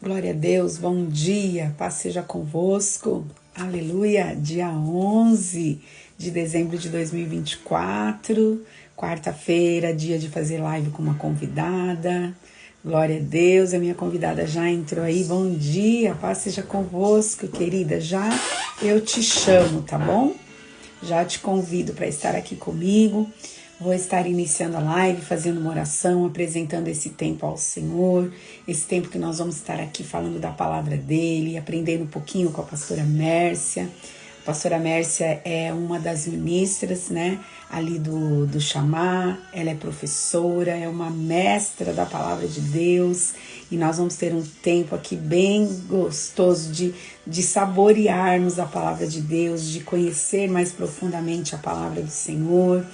Glória a Deus, bom dia, paz seja convosco, aleluia, dia 11 de dezembro de 2024, quarta-feira, dia de fazer live com uma convidada, glória a Deus, a minha convidada já entrou aí, bom dia, paz seja convosco, querida, já eu te chamo, tá bom? Já te convido para estar aqui comigo. Vou estar iniciando a live, fazendo uma oração, apresentando esse tempo ao Senhor, esse tempo que nós vamos estar aqui falando da palavra dele, aprendendo um pouquinho com a pastora Mércia. A pastora Mércia é uma das ministras, né, ali do Chamar, ela é professora, é uma mestra da palavra de Deus, e nós vamos ter um tempo aqui bem gostoso de saborearmos a palavra de Deus, de conhecer mais profundamente a palavra do Senhor.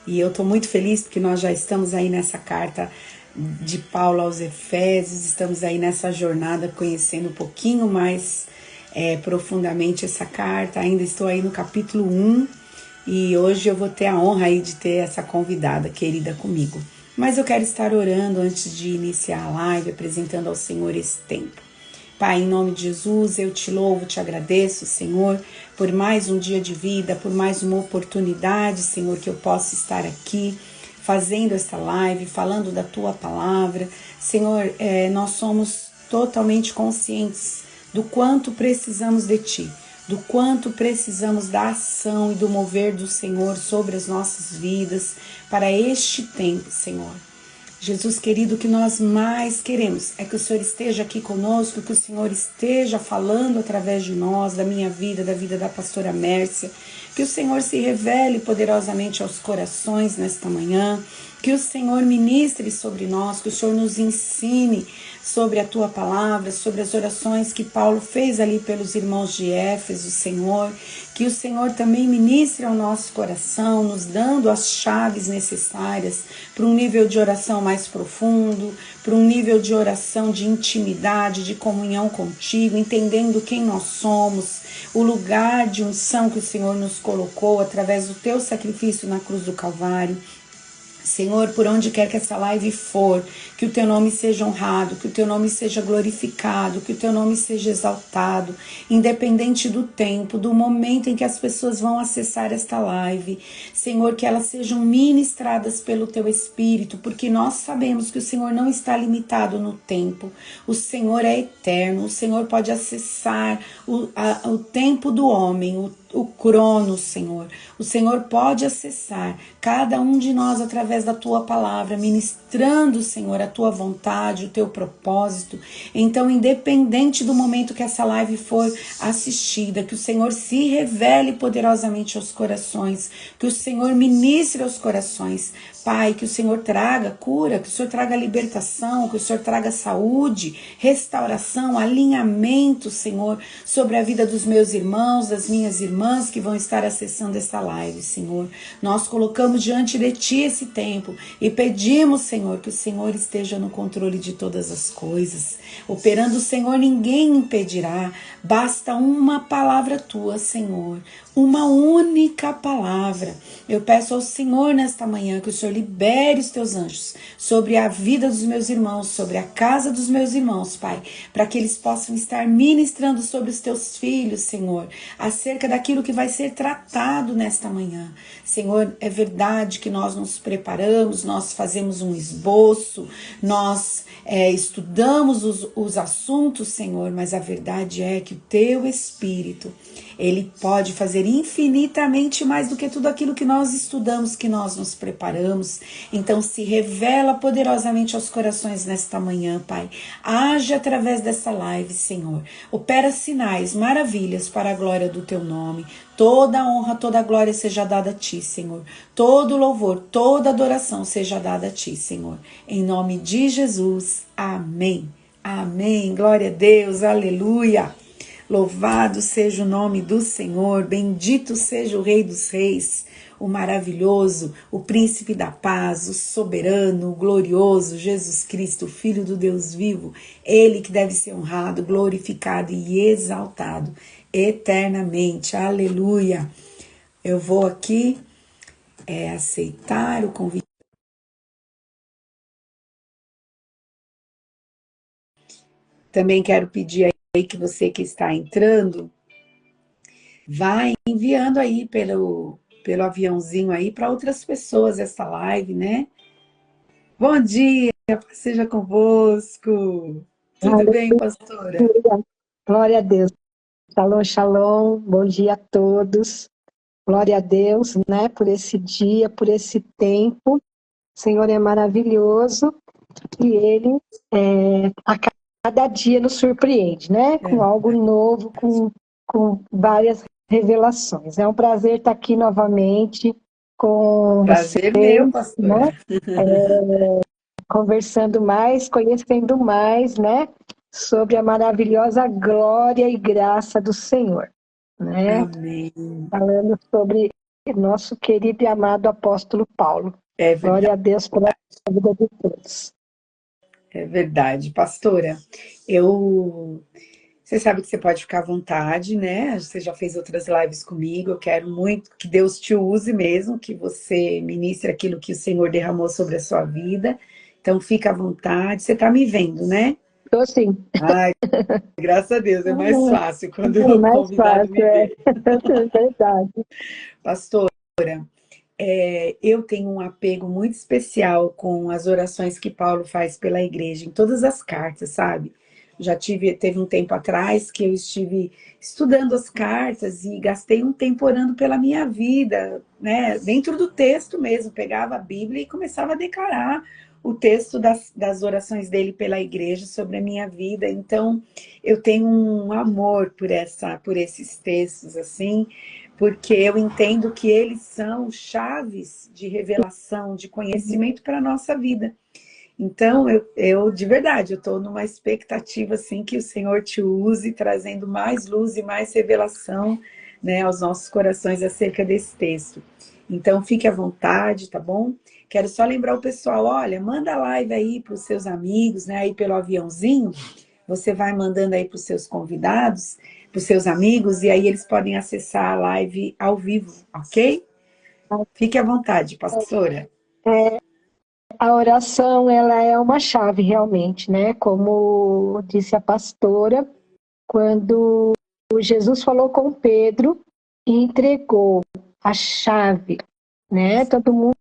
E eu estou muito feliz porque nós já estamos aí nessa carta de Paulo aos Efésios, estamos aí nessa jornada conhecendo um pouquinho mais profundamente essa carta. Ainda estou aí no capítulo 1 e hoje eu vou ter a honra aí de ter essa convidada querida comigo. Mas eu quero estar orando antes de iniciar a live, apresentando ao Senhor esse tempo. Pai, em nome de Jesus, eu te louvo, te agradeço, Senhor, por mais um dia de vida, por mais uma oportunidade, Senhor, que eu possa estar aqui fazendo esta live, falando da Tua palavra. Senhor, nós somos totalmente conscientes do quanto precisamos de Ti, do quanto precisamos da ação e do mover do Senhor sobre as nossas vidas para este tempo, Senhor. Jesus querido, o que nós mais queremos é que o Senhor esteja aqui conosco, que o Senhor esteja falando através de nós, da minha vida, da vida da pastora Mércia, que o Senhor se revele poderosamente aos corações nesta manhã, que o Senhor ministre sobre nós, que o Senhor nos ensine sobre a Tua palavra, sobre as orações que Paulo fez ali pelos irmãos de Éfeso, Senhor, que o Senhor também ministre ao nosso coração, nos dando as chaves necessárias para um nível de oração mais profundo, para um nível de oração de intimidade, de comunhão contigo, entendendo quem nós somos, o lugar de unção que o Senhor nos colocou através do Teu sacrifício na cruz do Calvário. Senhor, por onde quer que essa live for, que o Teu nome seja honrado, que o Teu nome seja glorificado, que o Teu nome seja exaltado, independente do tempo, do momento em que as pessoas vão acessar esta live. Senhor, que elas sejam ministradas pelo Teu Espírito, porque nós sabemos que o Senhor não está limitado no tempo. O Senhor é eterno, o Senhor pode acessar o tempo do homem, o crono, Senhor. O Senhor pode acessar cada um de nós através da Tua palavra, ministrando, Senhor, a Tua vontade, o Teu propósito. Então, independente do momento que essa live for assistida, que o Senhor se revele poderosamente aos corações, que o Senhor ministre aos corações. Pai, que o Senhor traga cura, que o Senhor traga libertação, que o Senhor traga saúde, restauração, alinhamento, Senhor, sobre a vida dos meus irmãos, das minhas irmãs que vão estar acessando essa live, Senhor. Nós colocamos diante de Ti esse tempo e pedimos, Senhor, que o Senhor esteja no controle de todas as coisas. Operando o Senhor, ninguém impedirá. Basta uma palavra Tua, Senhor. Uma única palavra. Eu peço ao Senhor nesta manhã que o Senhor libere os Teus anjos sobre a vida dos meus irmãos, sobre a casa dos meus irmãos, Pai, para que eles possam estar ministrando sobre os Teus filhos, Senhor, acerca daquilo que vai ser tratado nesta manhã. Senhor, é verdade que nós nos preparamos, nós fazemos um esboço, nós estudamos os assuntos, Senhor, mas a verdade é que o Teu Espírito, Ele pode fazer infinitamente mais do que tudo aquilo que nós estudamos, que nós nos preparamos. Então se revela poderosamente aos corações nesta manhã, Pai. Age através dessa live, Senhor. Opera sinais, maravilhas para a glória do Teu nome. Toda a honra, toda a glória seja dada a Ti, Senhor. Todo louvor, toda adoração seja dada a Ti, Senhor. Em nome de Jesus. Amém. Amém. Glória a Deus. Aleluia. Louvado seja o nome do Senhor, bendito seja o Rei dos Reis, o maravilhoso, o príncipe da paz, o soberano, o glorioso, Jesus Cristo, Filho do Deus vivo, Ele que deve ser honrado, glorificado e exaltado eternamente. Aleluia. Eu vou aqui aceitar o convite. Também quero pedir aí que você que está entrando, vai enviando aí pelo aviãozinho aí para outras pessoas essa live, né? Bom dia, paz seja convosco. Tudo bem, pastora? Aleluia. Glória a Deus. Shalom, shalom. Bom dia a todos. Glória a Deus, né, por esse dia, por esse tempo. O Senhor é maravilhoso e Ele a cada dia nos surpreende, né, É, com algo novo, com várias revelações. É um prazer estar aqui novamente com prazer meu, vocês, né, pastora. conversando mais, conhecendo mais, né, sobre a maravilhosa glória e graça do Senhor, né, Amém. falando sobre nosso querido e amado apóstolo Paulo. É verdade. Glória a Deus pela vida de todos. É verdade, pastora. Eu, você sabe que você pode ficar à vontade, né? Você já fez outras lives comigo. Eu quero muito que Deus te use mesmo, que você ministre aquilo que o Senhor derramou sobre a sua vida. Então, fica à vontade. Você está me vendo, né? Estou sim. Ai, graças a Deus, é mais fácil quando É o mais convidado fácil, me vê. é verdade. Pastora, eu tenho um apego muito especial com as orações que Paulo faz pela igreja, em todas as cartas, sabe? Teve um tempo atrás que eu estive estudando as cartas e gastei um tempo orando pela minha vida, né? Dentro do texto mesmo, pegava a Bíblia e começava a declarar o texto das orações dele pela igreja sobre a minha vida. Então, eu tenho um amor por esses textos, assim, porque eu entendo que eles são chaves de revelação, de conhecimento para a nossa vida. Então, de verdade, eu estou numa expectativa assim que o Senhor te use, trazendo mais luz e mais revelação, né, aos nossos corações acerca desse texto. Então, fique à vontade, tá bom? Quero só lembrar o pessoal, olha, manda a live aí para os seus amigos, né, aí pelo aviãozinho, você vai mandando aí para os seus convidados, para os seus amigos, e aí eles podem acessar a live ao vivo, ok? Fique à vontade, pastora. A oração, ela é uma chave realmente, né? Como disse a pastora, quando Jesus falou com Pedro e entregou a chave, né? Todo mundo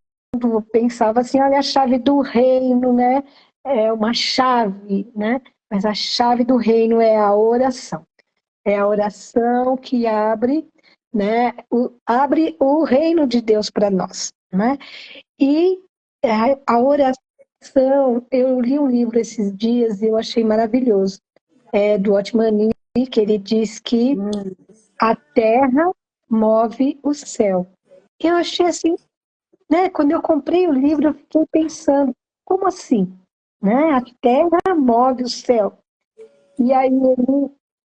pensava assim, olha a chave do reino, né? É uma chave, né? Mas a chave do reino é a oração. É a oração que abre, né? Abre o reino de Deus para nós, né? E a oração, eu li um livro esses dias e eu achei maravilhoso, do Otmani, que ele diz que a terra move o céu. Eu achei assim, né? Quando eu comprei o livro, eu fiquei pensando, como assim? Né? A terra move o céu. E aí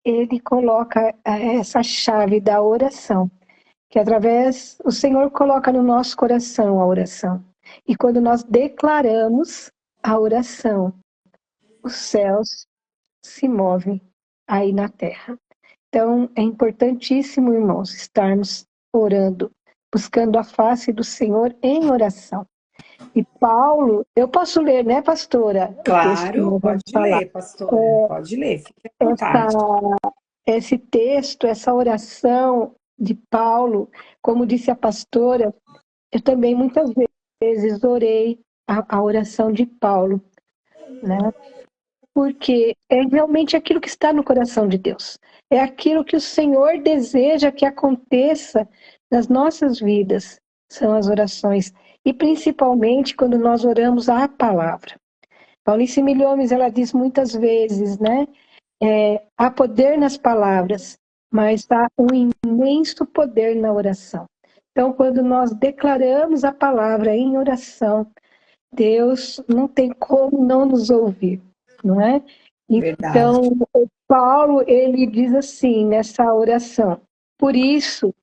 ele coloca essa chave da oração, que através, o Senhor coloca no nosso coração a oração. E quando nós declaramos a oração, os céus se movem aí na terra. Então, é importantíssimo, irmãos, estarmos orando, buscando a face do Senhor em oração. E Paulo, eu posso ler, né, pastora, o texto que Claro, nós pode vamos falar. ler, pastora, pode ler, fique à vontade. Essa, esse texto, essa oração de Paulo, como disse a pastora, eu também muitas vezes orei a oração de Paulo, né? Porque é realmente aquilo que está no coração de Deus. É aquilo que o Senhor deseja que aconteça nas nossas vidas, são as orações. E principalmente quando nós oramos a palavra. Paulice Milhomes, ela diz muitas vezes, né? Há poder nas palavras, mas há um imenso poder na oração. Então, quando nós declaramos a palavra em oração, Deus não tem como não nos ouvir, não é? Verdade. Então, Paulo, ele diz assim nessa oração: por isso,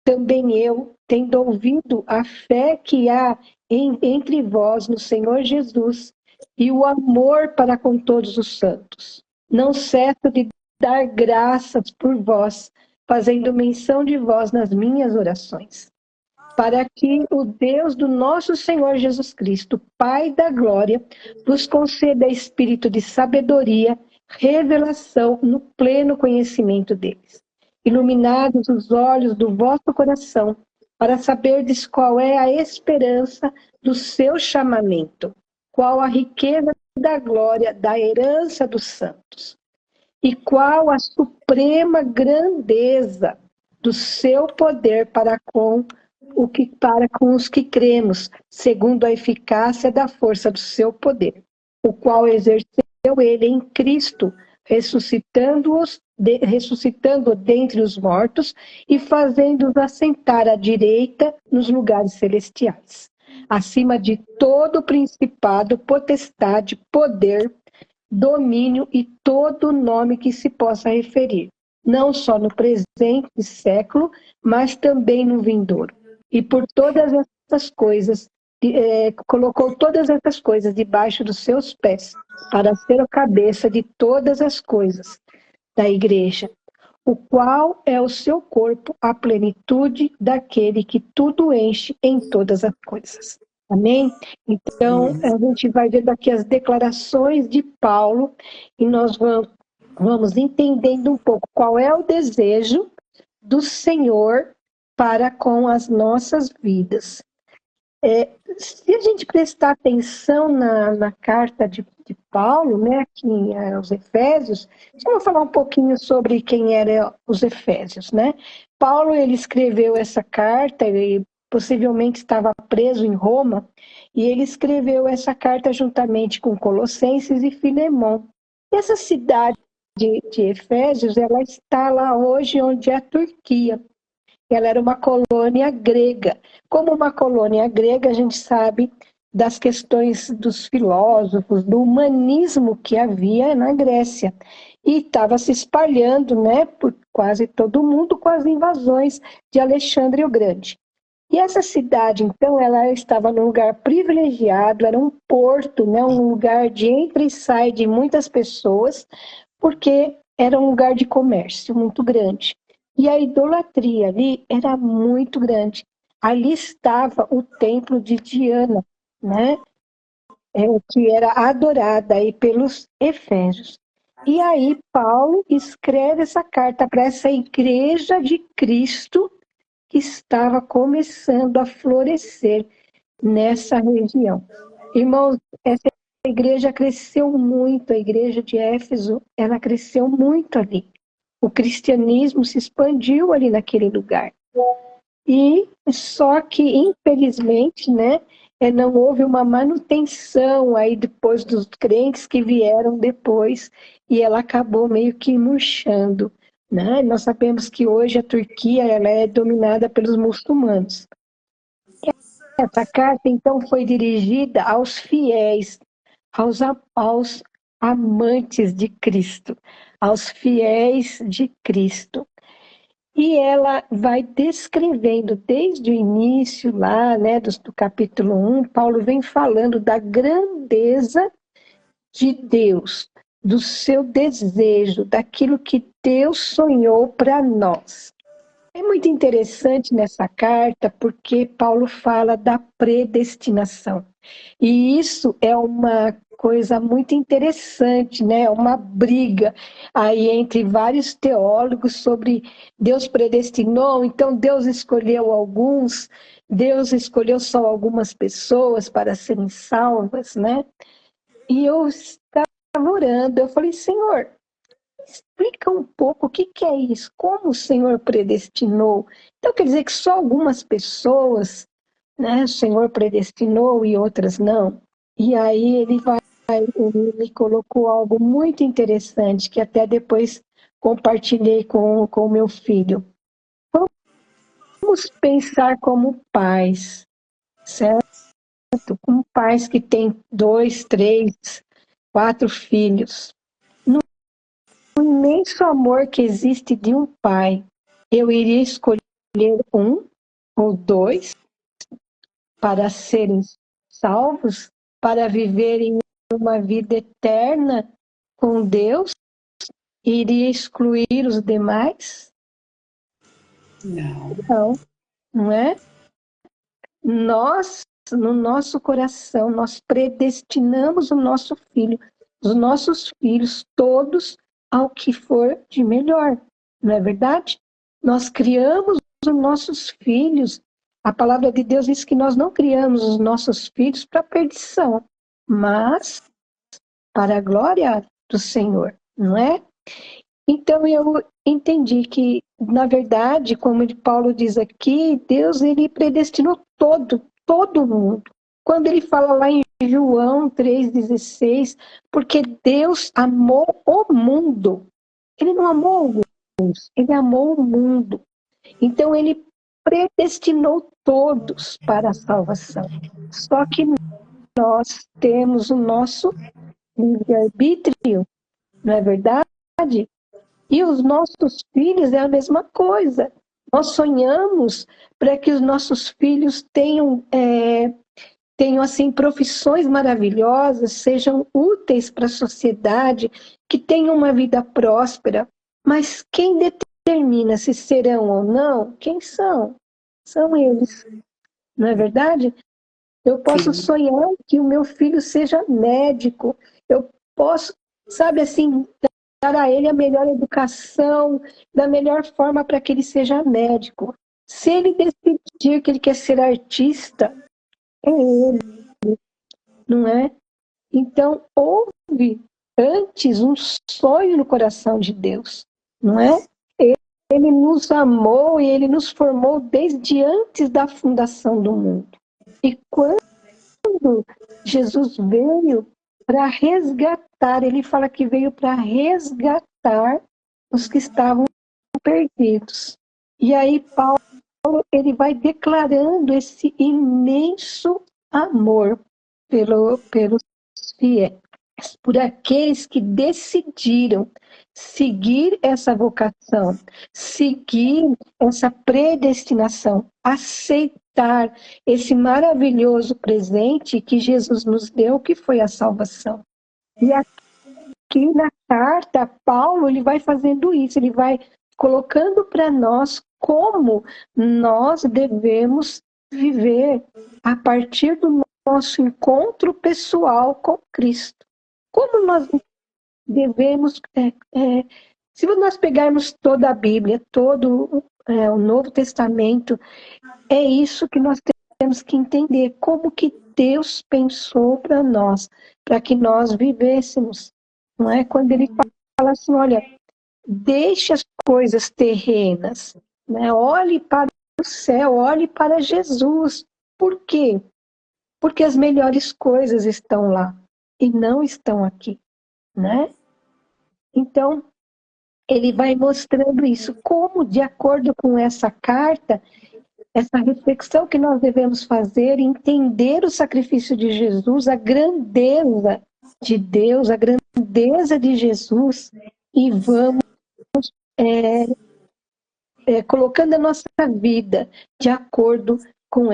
também eu, tendo ouvido a fé que há entre vós no Senhor Jesus e o amor para com todos os santos, não cesso de dar graças por vós, fazendo menção de vós nas minhas orações, para que o Deus do nosso Senhor Jesus Cristo, Pai da glória, vos conceda espírito de sabedoria revelação no pleno conhecimento deles. Iluminados os olhos do vosso coração, para saberdes qual é a esperança do seu chamamento, qual a riqueza da glória da herança dos santos, e qual a suprema grandeza do seu poder para com os que cremos, segundo a eficácia da força do seu poder, o qual exerceu ele em Cristo, ressuscitando dentre os mortos e fazendo-os assentar à direita nos lugares celestiais, acima de todo principado, potestade, poder, domínio e todo nome que se possa referir, não só no presente século, mas também no vindouro. E por todas essas coisas, colocou todas essas coisas debaixo dos seus pés, para ser a cabeça de todas as coisas da igreja, o qual é o seu corpo, a plenitude daquele que tudo enche em todas as coisas. Amém? Então, a gente vai ver daqui as declarações de Paulo e nós vamos entendendo um pouco qual é o desejo do Senhor para com as nossas vidas. Se a gente prestar atenção na carta de Paulo, né, aqui aos Efésios, eu vou falar um pouquinho sobre quem eram os Efésios, né? Paulo, ele escreveu essa carta, ele possivelmente estava preso em Roma, e ele escreveu essa carta juntamente com Colossenses e Filemão. Essa cidade de Efésios, ela está lá hoje onde é a Turquia. Ela era uma colônia grega. Como uma colônia grega, a gente sabe das questões dos filósofos, do humanismo que havia na Grécia. E estava se espalhando, né, por quase todo mundo com as invasões de Alexandre o Grande. E essa cidade, então, ela estava num lugar privilegiado, era um porto, né, um lugar de entra e sai de muitas pessoas, porque era um lugar de comércio muito grande. E a idolatria ali era muito grande. Ali estava o templo de Diana, né? Que era adorada aí pelos efésios. E aí Paulo escreve essa carta para essa igreja de Cristo que estava começando a florescer nessa região. Irmãos, essa igreja cresceu muito, a igreja de Éfeso, ela cresceu muito ali. O cristianismo se expandiu ali naquele lugar. E só que, infelizmente, né, não houve uma manutenção aí depois dos crentes que vieram depois, e ela acabou meio que murchando, né? Nós sabemos que hoje a Turquia ela é dominada pelos muçulmanos. Essa carta, então, foi dirigida aos fiéis, aos amantes de Cristo, aos fiéis de Cristo. E ela vai descrevendo desde o início lá, né, do capítulo 1, Paulo vem falando da grandeza de Deus, do seu desejo, daquilo que Deus sonhou para nós. É muito interessante nessa carta porque Paulo fala da predestinação. E isso é uma coisa muito interessante, né? Uma briga aí entre vários teólogos sobre Deus predestinou, então Deus escolheu alguns, Deus escolheu só algumas pessoas para serem salvas, né? E eu estava orando, eu falei, Senhor, explica um pouco o que é isso, como o Senhor predestinou. Então quer dizer que só algumas pessoas, né, o Senhor predestinou e outras não. E aí ele me colocou algo muito interessante, que até depois compartilhei com o meu filho. Vamos pensar como pais, certo? Como pais que têm 2, 3, 4 filhos. O imenso amor que existe de um pai, eu iria escolher um ou dois para serem salvos, para viverem uma vida eterna com Deus, iria excluir os demais? Não. Não é? Nós, no nosso coração, nós predestinamos o nosso filho os nossos filhos todos ao que for de melhor, não é verdade? Nós criamos os nossos filhos, a palavra de Deus diz que nós não criamos os nossos filhos para perdição, mas para a glória do Senhor, não é? Então eu entendi que, na verdade, como Paulo diz aqui, Deus ele predestinou todo mundo. Quando ele fala lá em João 3,16, porque Deus amou o mundo. Ele não amou alguns, ele amou o mundo. Então ele predestinou todos para a salvação. Só que nós temos o nosso livre-arbítrio, não é verdade? E os nossos filhos é a mesma coisa. Nós sonhamos para que os nossos filhos tenham assim profissões maravilhosas, sejam úteis para a sociedade, que tenham uma vida próspera. Mas quem determina se serão ou não, quem são? São eles, não é verdade? Eu posso Sim. sonhar que o meu filho seja médico, eu posso, sabe assim, dar a ele a melhor educação, da melhor forma para que ele seja médico. Se ele decidir que ele quer ser artista, é ele, não é? Então, houve antes um sonho no coração de Deus, não é? Ele nos amou e ele nos formou desde antes da fundação do mundo. E quando Jesus veio para resgatar, ele fala que veio para resgatar os que estavam perdidos. E aí Paulo ele vai declarando esse imenso amor pelos fiéis, por aqueles que decidiram seguir essa vocação, seguir essa predestinação, aceitar esse maravilhoso presente que Jesus nos deu, que foi a salvação. E aqui na carta, Paulo ele vai fazendo isso, ele vai colocando para nós como nós devemos viver a partir do nosso encontro pessoal com Cristo. Como nós devemos, se nós pegarmos toda a Bíblia, todo o Novo Testamento, é isso que nós temos que entender, como que Deus pensou para nós, para que nós vivêssemos. Não é? Quando ele fala assim, olha, deixe as coisas terrenas, né? Olhe para o céu, olhe para Jesus. Por quê? Porque as melhores coisas estão lá e não estão aqui, né? Então, ele vai mostrando isso, como de acordo com essa carta, essa reflexão que nós devemos fazer, entender o sacrifício de Jesus, a grandeza de Deus, a grandeza de Jesus, e vamos colocando a nossa vida de acordo com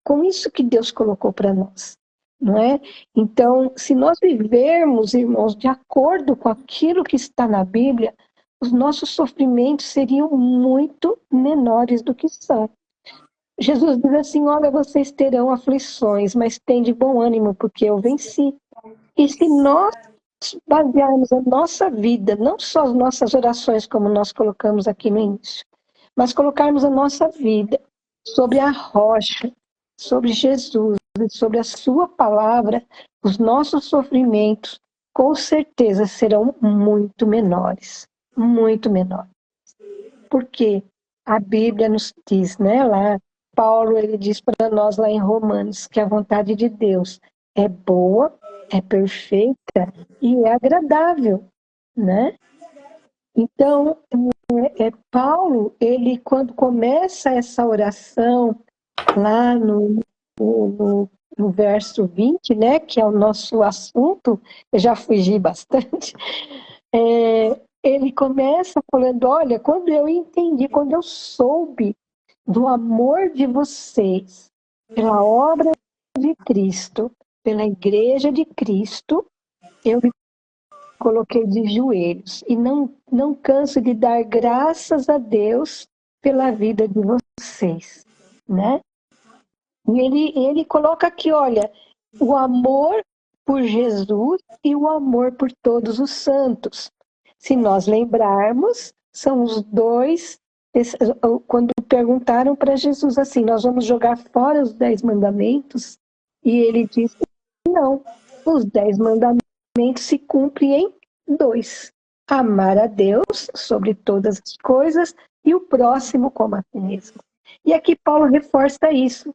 com isso que Deus colocou para nós, não é? Então, se nós vivermos, irmãos, de acordo com aquilo que está na Bíblia, os nossos sofrimentos seriam muito menores do que são. Jesus diz assim, olha, vocês terão aflições, mas tem de bom ânimo, porque eu venci. E se nós basearmos a nossa vida, não só as nossas orações, como nós colocamos aqui no início, mas colocarmos a nossa vida sobre a rocha, sobre Jesus, sobre a sua palavra, os nossos sofrimentos, com certeza, serão muito menores. Muito menores. Porque a Bíblia nos diz, né, lá, Paulo, ele diz para nós lá em Romanos, que a vontade de Deus é boa, é perfeita e é agradável, né? Então, Paulo, ele quando começa essa oração, lá no verso 20, né, que é o nosso assunto, eu já fugi bastante, ele começa falando, olha, quando eu entendi, quando eu soube do amor de vocês pela obra de Cristo, pela igreja de Cristo, eu me coloquei de joelhos e não canso de dar graças a Deus pela vida de vocês, né? E ele coloca aqui, olha, o amor por Jesus e o amor por todos os santos. Se nós lembrarmos, são os dois, quando perguntaram para Jesus assim, nós vamos jogar fora os 10 mandamentos? E ele disse, não, os 10 mandamentos se cumprem em dois. Amar a Deus sobre todas as coisas e o próximo como a si mesmo. E aqui Paulo reforça isso.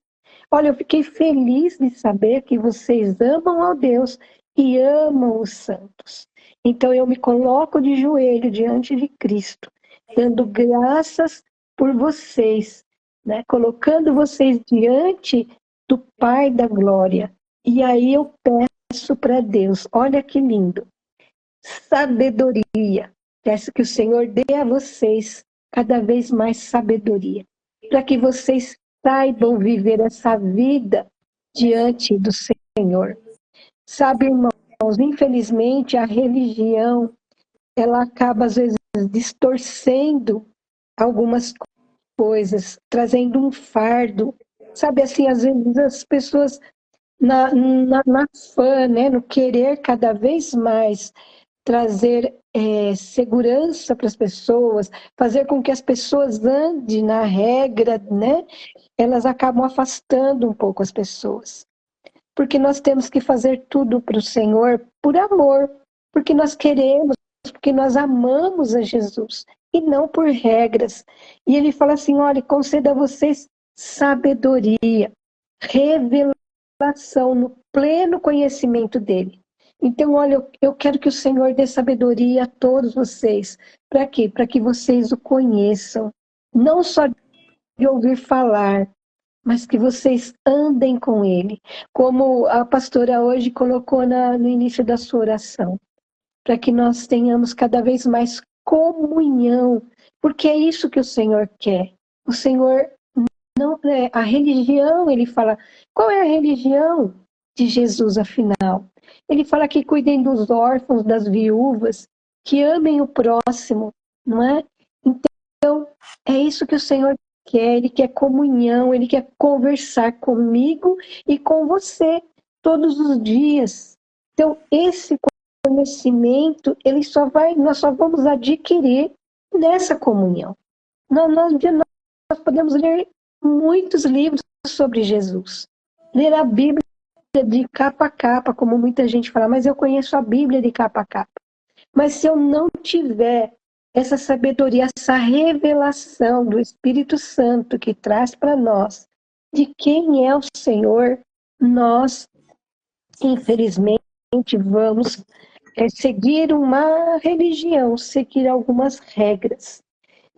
Olha, eu fiquei feliz de saber que vocês amam a Deus e amam os santos. Então eu me coloco de joelho diante de Cristo, dando graças por vocês, né? Colocando vocês diante do Pai da Glória. E aí eu peço para Deus, olha que lindo, sabedoria. Peço que o Senhor dê a vocês cada vez mais sabedoria, para que vocês saibam viver essa vida diante do Senhor. Sabe, irmãos, infelizmente a religião, ela acaba às vezes distorcendo algumas coisas, trazendo um fardo. Sabe assim, às vezes as pessoas na fã, né, no querer cada vez mais trazer segurança para as pessoas, fazer com que as pessoas andem na regra, né? Elas acabam afastando um pouco as pessoas. Porque nós temos que fazer tudo para o Senhor por amor, porque nós queremos, porque nós amamos a Jesus, e não por regras. E ele fala assim, olha, conceda a vocês sabedoria, revelação no pleno conhecimento dele. Então, olha, eu quero que o Senhor dê sabedoria a todos vocês. Para quê? Para que vocês o conheçam. Não só de ouvir falar, mas que vocês andem com ele. Como a pastora hoje colocou no início da sua oração. Para que nós tenhamos cada vez mais comunhão. Porque é isso que o Senhor quer. O Senhor não é a religião, ele fala, qual é a religião de Jesus, afinal? Ele fala que cuidem dos órfãos, das viúvas, que amem o próximo, não é? Então, é isso que o Senhor quer, ele quer comunhão, ele quer conversar comigo e com você todos os dias. Então, esse conhecimento, nós só vamos adquirir nessa comunhão. Nós podemos ler muitos livros sobre Jesus. Ler a Bíblia de capa a capa, como muita gente fala, mas eu conheço a Bíblia de capa a capa. Mas se eu não tiver essa sabedoria, essa revelação do Espírito Santo que traz para nós de quem é o Senhor, nós, infelizmente, vamos seguir uma religião, seguir algumas regras.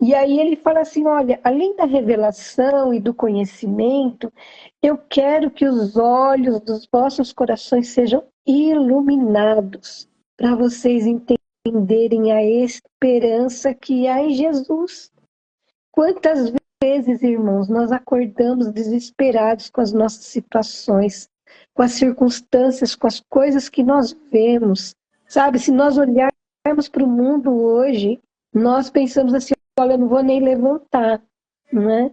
E aí ele fala assim, olha, além da revelação e do conhecimento, eu quero que os olhos dos vossos corações sejam iluminados, para vocês entenderem a esperança que há em Jesus. Quantas vezes, irmãos, nós acordamos desesperados com as nossas situações, com as circunstâncias, com as coisas que nós vemos. Sabe, se nós olharmos para o mundo hoje, nós pensamos assim, olha, eu não vou nem levantar, não é?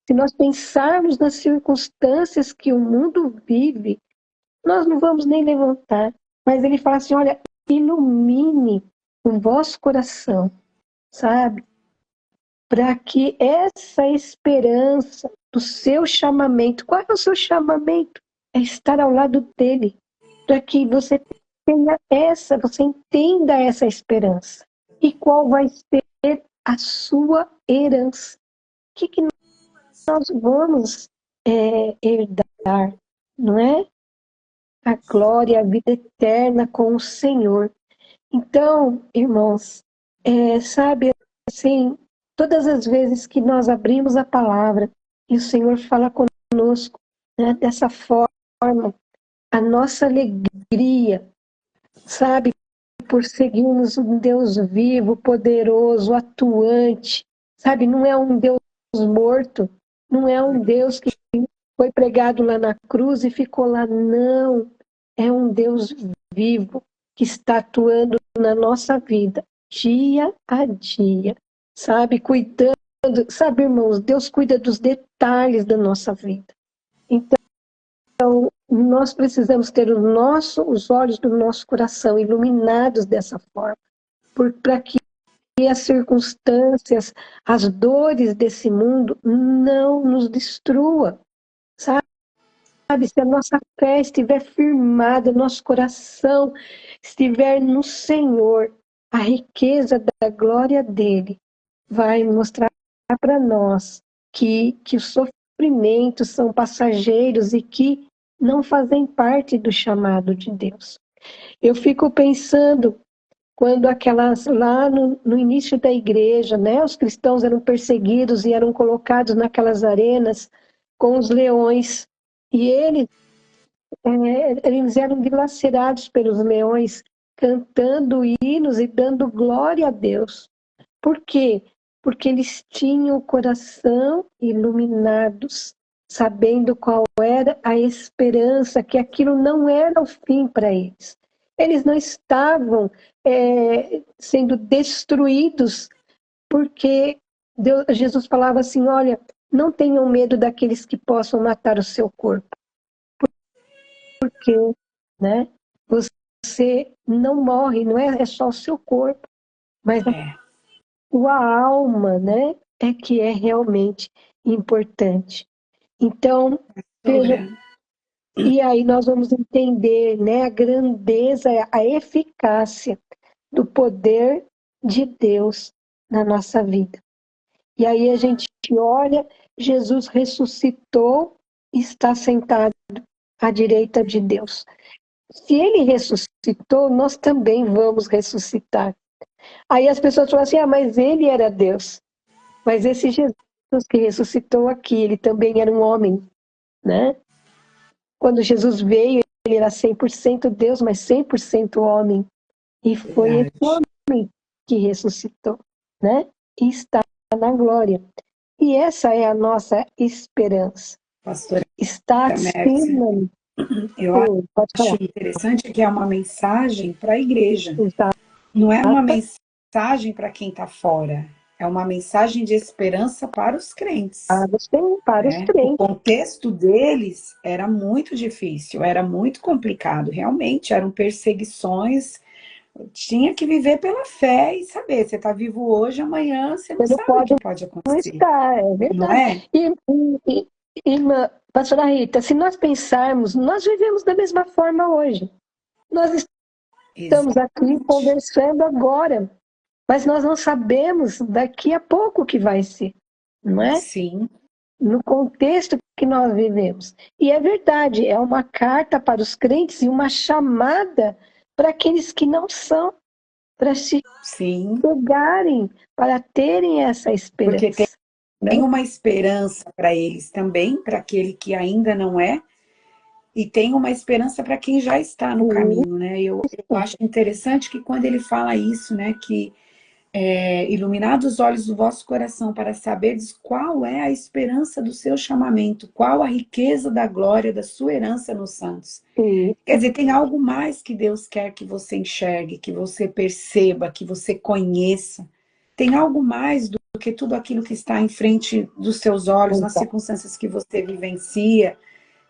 Se nós pensarmos nas circunstâncias que o mundo vive, nós não vamos nem levantar. Mas ele fala assim, olha, ilumine o vosso coração, sabe? Para que essa esperança do seu chamamento, qual é o seu chamamento? É estar ao lado dele, para que você tenha você entenda essa esperança. E qual vai ser a sua herança? O que nós vamos herdar, não é? A glória, a vida eterna com o Senhor. Então, irmãos, sabe, assim, todas as vezes que nós abrimos a palavra e o Senhor fala conosco, né, dessa forma, a nossa alegria, sabe, por seguirmos um Deus vivo, poderoso, atuante, sabe, não é um Deus morto, não é um Deus que foi pregado lá na cruz e ficou lá, não, é um Deus vivo que está atuando na nossa vida, dia a dia, sabe, cuidando, sabe, irmãos, Deus cuida dos detalhes da nossa vida. Então, nós precisamos ter os olhos do nosso coração iluminados dessa forma, para que as circunstâncias, as dores desse mundo não nos destrua, sabe? Se a nossa fé estiver firmada, nosso coração estiver no Senhor, a riqueza da glória dele vai mostrar para nós que os sofrimentos são passageiros e que não fazem parte do chamado de Deus. Eu fico pensando quando lá no início da igreja, né, os cristãos eram perseguidos e eram colocados naquelas arenas com os leões, e eles eram dilacerados pelos leões, cantando hinos e dando glória a Deus. Por quê? Porque eles tinham o coração iluminados, sabendo qual era a esperança, que aquilo não era o fim para eles. Eles não estavam sendo destruídos, porque Jesus falava assim, olha, não tenham medo daqueles que possam matar o seu corpo, porque, né, você não morre, não é só o seu corpo, mas a alma, né, é que é realmente importante. Então, veja, e aí nós vamos entender, né, a grandeza, a eficácia do poder de Deus na nossa vida. E aí a gente olha, Jesus ressuscitou e está sentado à direita de Deus. Se ele ressuscitou, nós também vamos ressuscitar. Aí as pessoas falam assim, mas ele era Deus. Mas esse Jesus que ressuscitou aqui, ele também era um homem, né? Quando Jesus veio, ele era 100% Deus, mas 100% homem. E foi esse homem que ressuscitou, né? E está na glória. E essa é a nossa esperança. Pastora Está acima. Eu acho interessante que é uma mensagem para a igreja. Exato. Não é uma mensagem para quem está fora. É uma mensagem de esperança para os crentes. Para os crentes. O contexto deles era muito difícil, era muito complicado. Realmente, eram perseguições. Tinha que viver pela fé e saber. Você está vivo hoje, amanhã você não sabe o que pode acontecer. Não está, é verdade. Não é? Irmã, pastora Rita, se nós pensarmos, nós vivemos da mesma forma hoje. Nós estamos aqui conversando agora, mas nós não sabemos daqui a pouco o que vai ser, não é? Sim. No contexto que nós vivemos. E é verdade, é uma carta para os crentes e uma chamada para aqueles que não são, para se pegarem, para terem essa esperança. Porque tem uma esperança para eles também, para aquele que ainda não é, e tem uma esperança para quem já está no caminho, né? Eu acho interessante que quando ele fala isso, né, que iluminados os olhos do vosso coração para saberdes qual é a esperança do seu chamamento, qual a riqueza da glória da sua herança nos santos. Quer dizer, tem algo mais que Deus quer que você enxergue, que você perceba, que você conheça. Tem algo mais do que tudo aquilo que está em frente dos seus olhos, nas circunstâncias que você vivencia.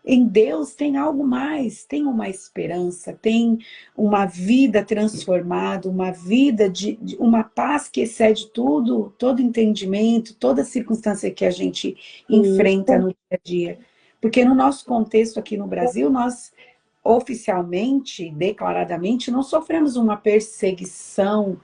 Em Deus tem algo mais, tem uma esperança, tem uma vida transformada, uma vida de uma paz que excede tudo, todo entendimento, toda circunstância que a gente enfrenta no dia a dia. Porque no nosso contexto aqui no Brasil, nós oficialmente, declaradamente, não sofremos uma perseguição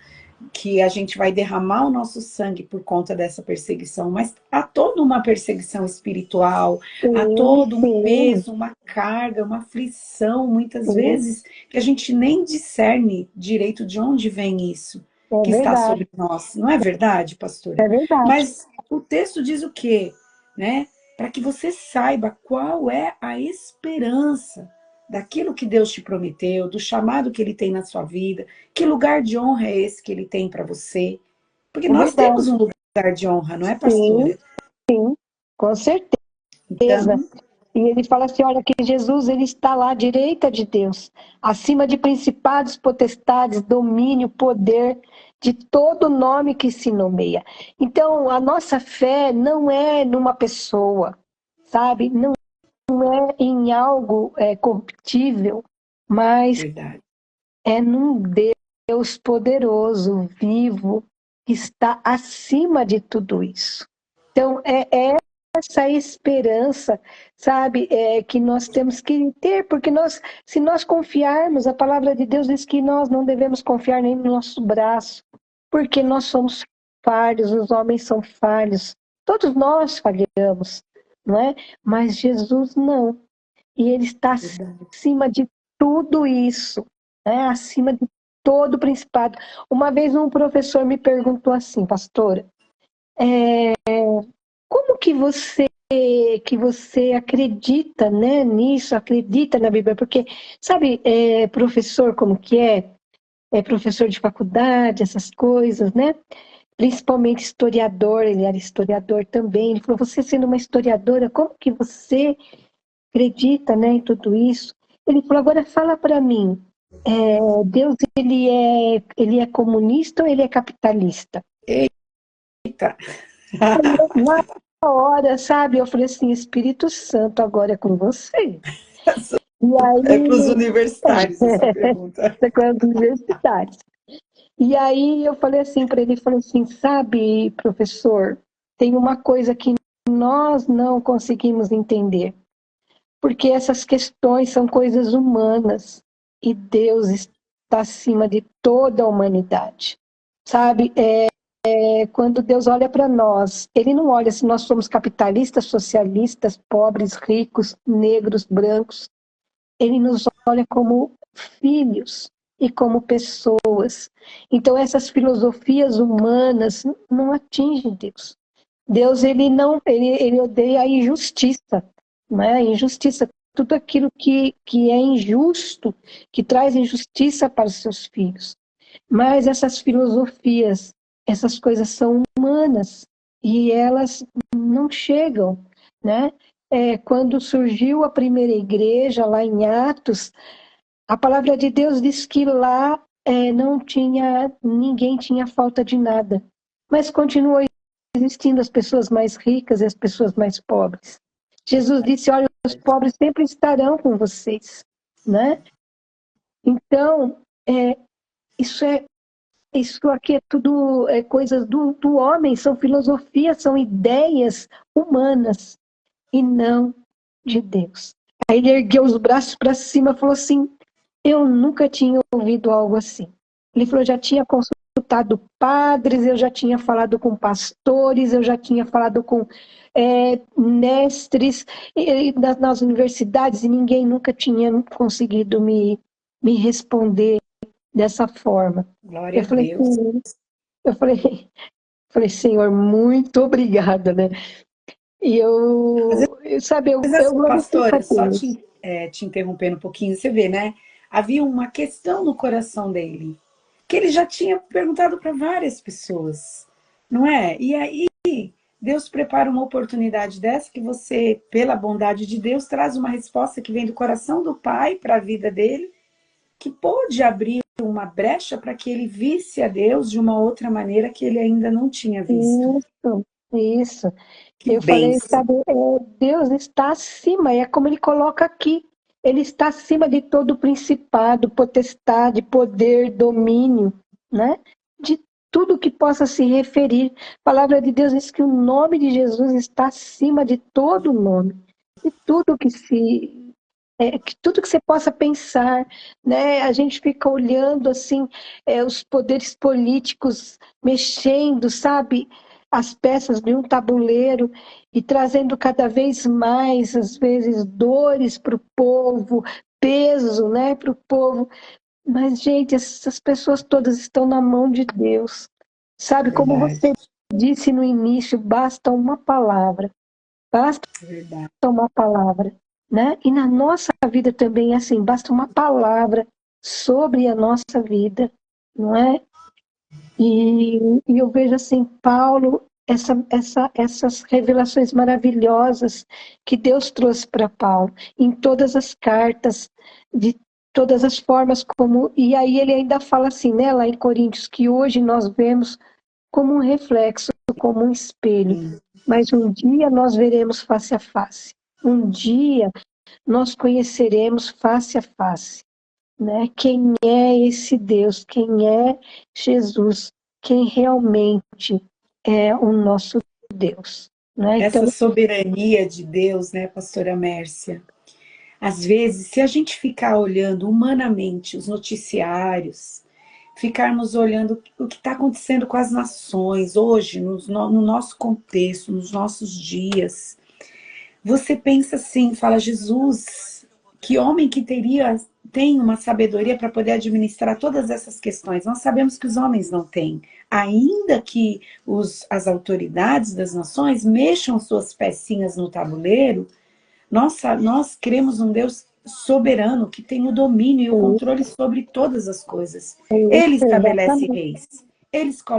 que a gente vai derramar o nosso sangue por conta dessa perseguição, mas há toda uma perseguição espiritual, há todo um peso, uma carga, uma aflição, muitas vezes, que a gente nem discerne direito de onde vem isso que está sobre nós. Não é verdade, pastora? É verdade. Mas o texto diz o quê? Né? Para que você saiba qual é a esperança daquilo que Deus te prometeu, do chamado que Ele tem na sua vida, que lugar de honra é esse que Ele tem para você? Porque nós temos um lugar de honra, não é, pastora? Sim, com certeza. Então, e ele fala assim, olha, que Jesus ele está lá à direita de Deus, acima de principados, potestades, domínio, poder, de todo nome que se nomeia. Então, a nossa fé não é numa pessoa, sabe? Não é em algo corruptível, mas Verdade. é num Deus poderoso, vivo, que está acima de tudo isso. Então, é essa esperança, sabe, que nós temos que ter, porque se nós confiarmos, a palavra de Deus diz que nós não devemos confiar nem no nosso braço, porque nós somos falhos, os homens são falhos, todos nós falhamos, não é? Mas Jesus não, e Ele está Verdade. acima de tudo isso, né? Acima de todo o principado. Uma vez um professor me perguntou assim, pastora, como que você acredita, né, nisso, acredita na Bíblia? Porque, sabe, professor como que é professor de faculdade, essas coisas, né? Principalmente historiador, ele era historiador também. Ele falou, você sendo uma historiadora, como que você acredita, né, em tudo isso? Ele falou, agora fala para mim, Deus, ele é comunista ou ele é capitalista? Eita! Na hora, sabe? Eu falei assim, Espírito Santo, agora é com você. E É para os aí, universitários essa pergunta. com as universidades. E aí eu falei assim para ele, falei assim, sabe, professor, tem uma coisa que nós não conseguimos entender, porque essas questões são coisas humanas e Deus está acima de toda a humanidade, sabe? Quando Deus olha para nós, Ele não olha se nós somos capitalistas, socialistas, pobres, ricos, negros, brancos. Ele nos olha como filhos e como pessoas. Então, essas filosofias humanas não atingem Deus. Deus, ele odeia a injustiça, né? A injustiça, tudo aquilo que é injusto, que traz injustiça para os seus filhos. Mas essas filosofias, essas coisas são humanas e elas não chegam, né? Quando surgiu a primeira igreja, lá em Atos, a palavra de Deus diz que lá ninguém tinha falta de nada, mas continuou existindo as pessoas mais ricas e as pessoas mais pobres. Jesus disse, olha, os pobres sempre estarão com vocês, né? Então, isso isso aqui é tudo coisas do homem, são filosofias, são ideias humanas e não de Deus. Aí ele ergueu os braços para cima e falou assim, eu nunca tinha ouvido algo assim. Ele falou, já tinha consultado padres, eu já tinha falado com pastores, eu já tinha falado com mestres nas universidades e ninguém nunca tinha conseguido me responder dessa forma. Glória Eu a falei, Deus. eu falei, Senhor, muito obrigada, né? E sabe, eu glorifico a Pastora, só Deus. te interrompendo um pouquinho, você vê, né? Havia uma questão no coração dele, que ele já tinha perguntado para várias pessoas, não é? E aí, Deus prepara uma oportunidade dessa que você, pela bondade de Deus, traz uma resposta que vem do coração do Pai para a vida dele, que pôde abrir uma brecha para que ele visse a Deus de uma outra maneira que ele ainda não tinha visto. Isso. Que Eu falei, bênção. sabe, Deus está acima, é como ele coloca aqui. Ele está acima de todo principado, potestade, poder, domínio, né? De tudo que possa se referir. A palavra de Deus diz que o nome de Jesus está acima de todo nome. De tudo que tudo que você possa pensar, né? A gente fica olhando assim, os poderes políticos mexendo, sabe? As peças de um tabuleiro e trazendo cada vez mais, às vezes, dores para o povo, peso, né, para o povo. Mas, gente, essas pessoas todas estão na mão de Deus. Sabe, como Verdade, você disse no início, basta verdade. uma palavra, né? E na nossa vida também é assim, basta uma palavra sobre a nossa vida, não é? E eu vejo assim, Paulo, essas revelações maravilhosas que Deus trouxe para Paulo, em todas as cartas, de todas as formas como. E aí ele ainda fala assim, né, lá em Coríntios, que hoje nós vemos como um reflexo, como um espelho, Sim, mas um dia nós veremos face a face. um dia nós conheceremos face a face, né? Quem é esse Deus, quem é Jesus, quem realmente é o nosso Deus, né? Essa Então, soberania de Deus, né, pastora Mércia? Às vezes, se a gente ficar olhando humanamente os noticiários, ficarmos olhando o que está acontecendo com as nações hoje, no nosso contexto, nos nossos dias, você pensa assim, fala, Jesus, que homem que tem uma sabedoria para poder administrar todas essas questões. Nós sabemos que os homens não têm. Ainda que as autoridades das nações mexam suas pecinhas no tabuleiro, nós cremos num Deus soberano que tem o domínio e o controle sobre todas as coisas. Ele estabelece exatamente, reis.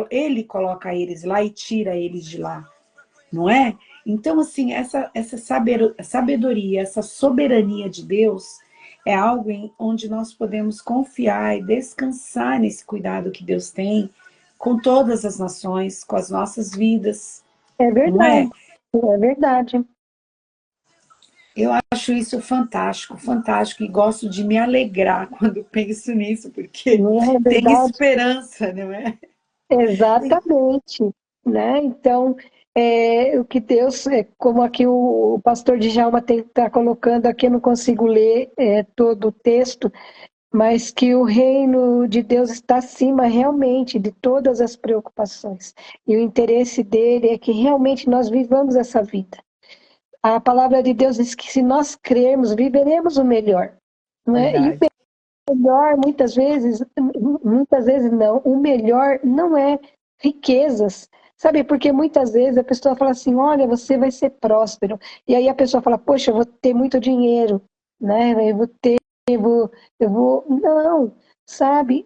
Ele coloca eles lá e tira eles de lá, não é? Então, assim, essa sabedoria, essa soberania de Deus é algo onde nós podemos confiar e descansar nesse cuidado que Deus tem com todas as nações, com as nossas vidas, é não é? verdade, é verdade. Eu acho isso fantástico, fantástico, e gosto de me alegrar quando penso nisso, porque Não é tem verdade? esperança, não é? Exatamente, né? Então, o que Deus, como aqui o pastor Djalma está colocando aqui, eu não consigo ler todo o texto, mas que o reino de Deus está acima realmente de todas as preocupações. E o interesse dele é que realmente nós vivamos essa vida. A palavra de Deus diz que se nós crermos, viveremos o melhor. Não é? E o Verdade. melhor, muitas vezes não, o melhor não é riquezas. Sabe, porque muitas vezes a pessoa fala assim, olha, você vai ser próspero. E aí a pessoa fala, poxa, eu vou ter muito dinheiro, né? Eu vou. Não, sabe?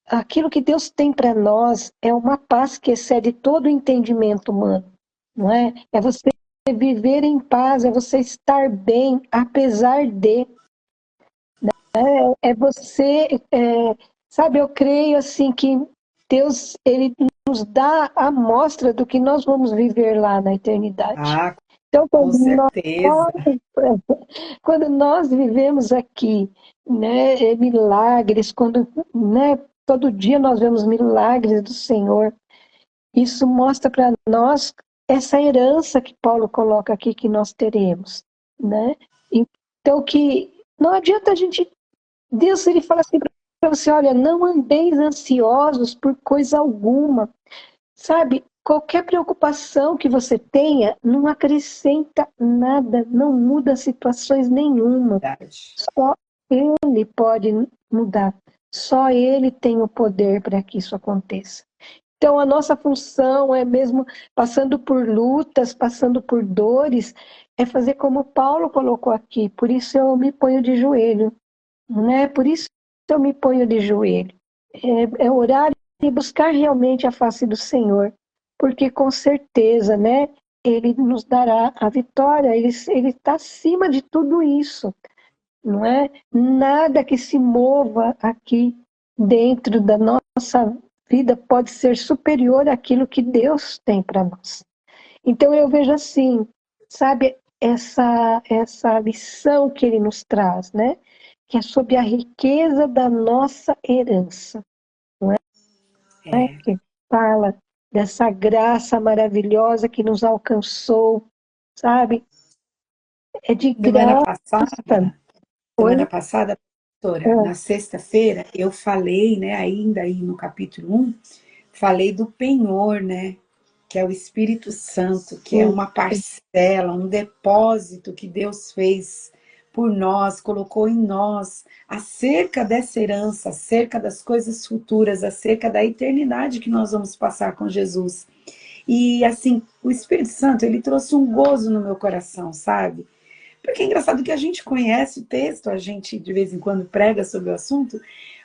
Aquilo que Deus tem para nós é uma paz que excede todo o entendimento humano, não é? É você viver em paz, é você estar bem, apesar de. É você, sabe? Eu creio assim que Deus ele nos dá a mostra do que nós vamos viver lá na eternidade. Ah, Então, com certeza. quando nós vivemos aqui, né, milagres, quando, né, todo dia nós vemos milagres do Senhor, isso mostra para nós essa herança que Paulo coloca aqui que nós teremos, né? Então que não adianta a gente, Deus ele fala assim para você, olha, não andeis ansiosos por coisa alguma, sabe? Qualquer preocupação que você tenha não acrescenta nada, não muda situações nenhuma. Verdade. Só Ele pode mudar. Só Ele tem o poder para que isso aconteça. Então, a nossa função é mesmo, passando por lutas, passando por dores, é fazer como Paulo colocou aqui. Por isso eu me ponho de joelho, né? Por isso eu me ponho de joelho. É orar e buscar realmente a face do Senhor, porque com certeza, né? Ele nos dará a vitória. Ele está acima de tudo isso, não é? Nada que se mova aqui dentro da nossa vida pode ser superior àquilo que Deus tem para nós. Então eu vejo assim, sabe, essa lição que ele nos traz, né? Que é sobre a riqueza da nossa herança, né? É. Que fala dessa graça maravilhosa que nos alcançou, sabe? É de Semana graça. passada, Oi? semana passada, pastora, É, na sexta-feira, eu falei, né, ainda aí no capítulo 1, falei do penhor, né, que é o Espírito Santo, que é uma parcela, um depósito que Deus fez por nós, colocou em nós, acerca dessa herança, acerca das coisas futuras, acerca da eternidade que nós vamos passar com Jesus. E assim, o Espírito Santo, ele trouxe um gozo no meu coração, sabe? Porque é engraçado que a gente conhece o texto, a gente de vez em quando prega sobre o assunto,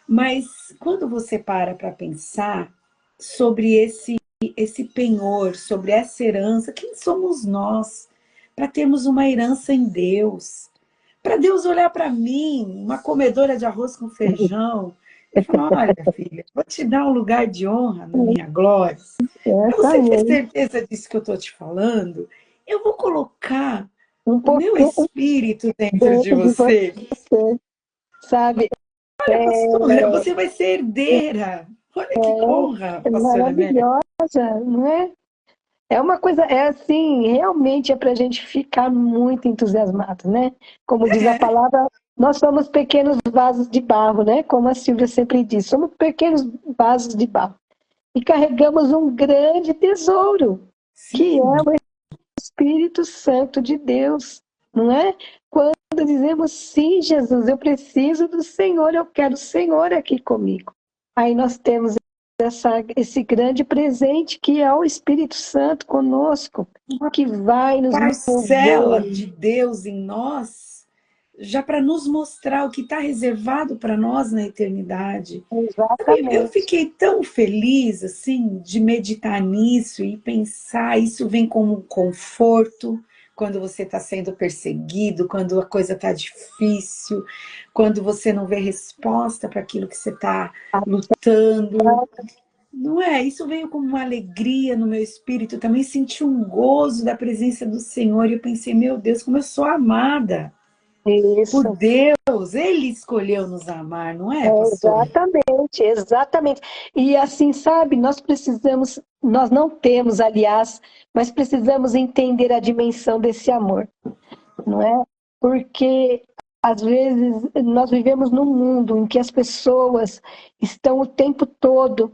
mas quando você para pensar sobre esse penhor, sobre essa herança, quem somos nós para termos uma herança em Deus? Para Deus olhar para mim, uma comedora de arroz com feijão, e falar: olha, filha, vou te dar um lugar de honra na minha glória. Para você ter exatamente. certeza disso que eu estou te falando, eu vou colocar um o meu pouquinho espírito dentro de dentro de você. você, sabe? Olha, pastora, você vai ser herdeira. Olha que honra, É pastora Amélia. maravilhosa, não é? É uma coisa, é assim, realmente é para a gente ficar muito entusiasmado, né? Como diz a É, palavra, nós somos pequenos vasos de barro, né? Como a Silvia sempre diz, somos pequenos vasos de barro. E carregamos um grande tesouro, que é sim, o Espírito Santo de Deus, não é? Quando dizemos, sim, Jesus, eu preciso do Senhor, eu quero o Senhor aqui comigo. Aí nós temos esse grande presente que é o Espírito Santo conosco, que vai nos parcela mover. de Deus em nós, já para nos mostrar o que está reservado para nós na eternidade. Sabe, eu Exatamente, fiquei tão feliz assim de meditar nisso e pensar, isso vem como um conforto quando você está sendo perseguido, quando a coisa está difícil, quando você não vê resposta para aquilo que você está lutando. Não é? Isso veio como uma alegria no meu espírito. Eu também senti um gozo da presença do Senhor e eu pensei, meu Deus, como eu sou amada por isso. Deus. Ele escolheu nos amar, não é, pastora? Exatamente, exatamente. E assim, sabe, nós precisamos, nós não temos, aliás, mas precisamos entender a dimensão desse amor, não é? Porque às vezes nós vivemos num mundo em que as pessoas estão o tempo todo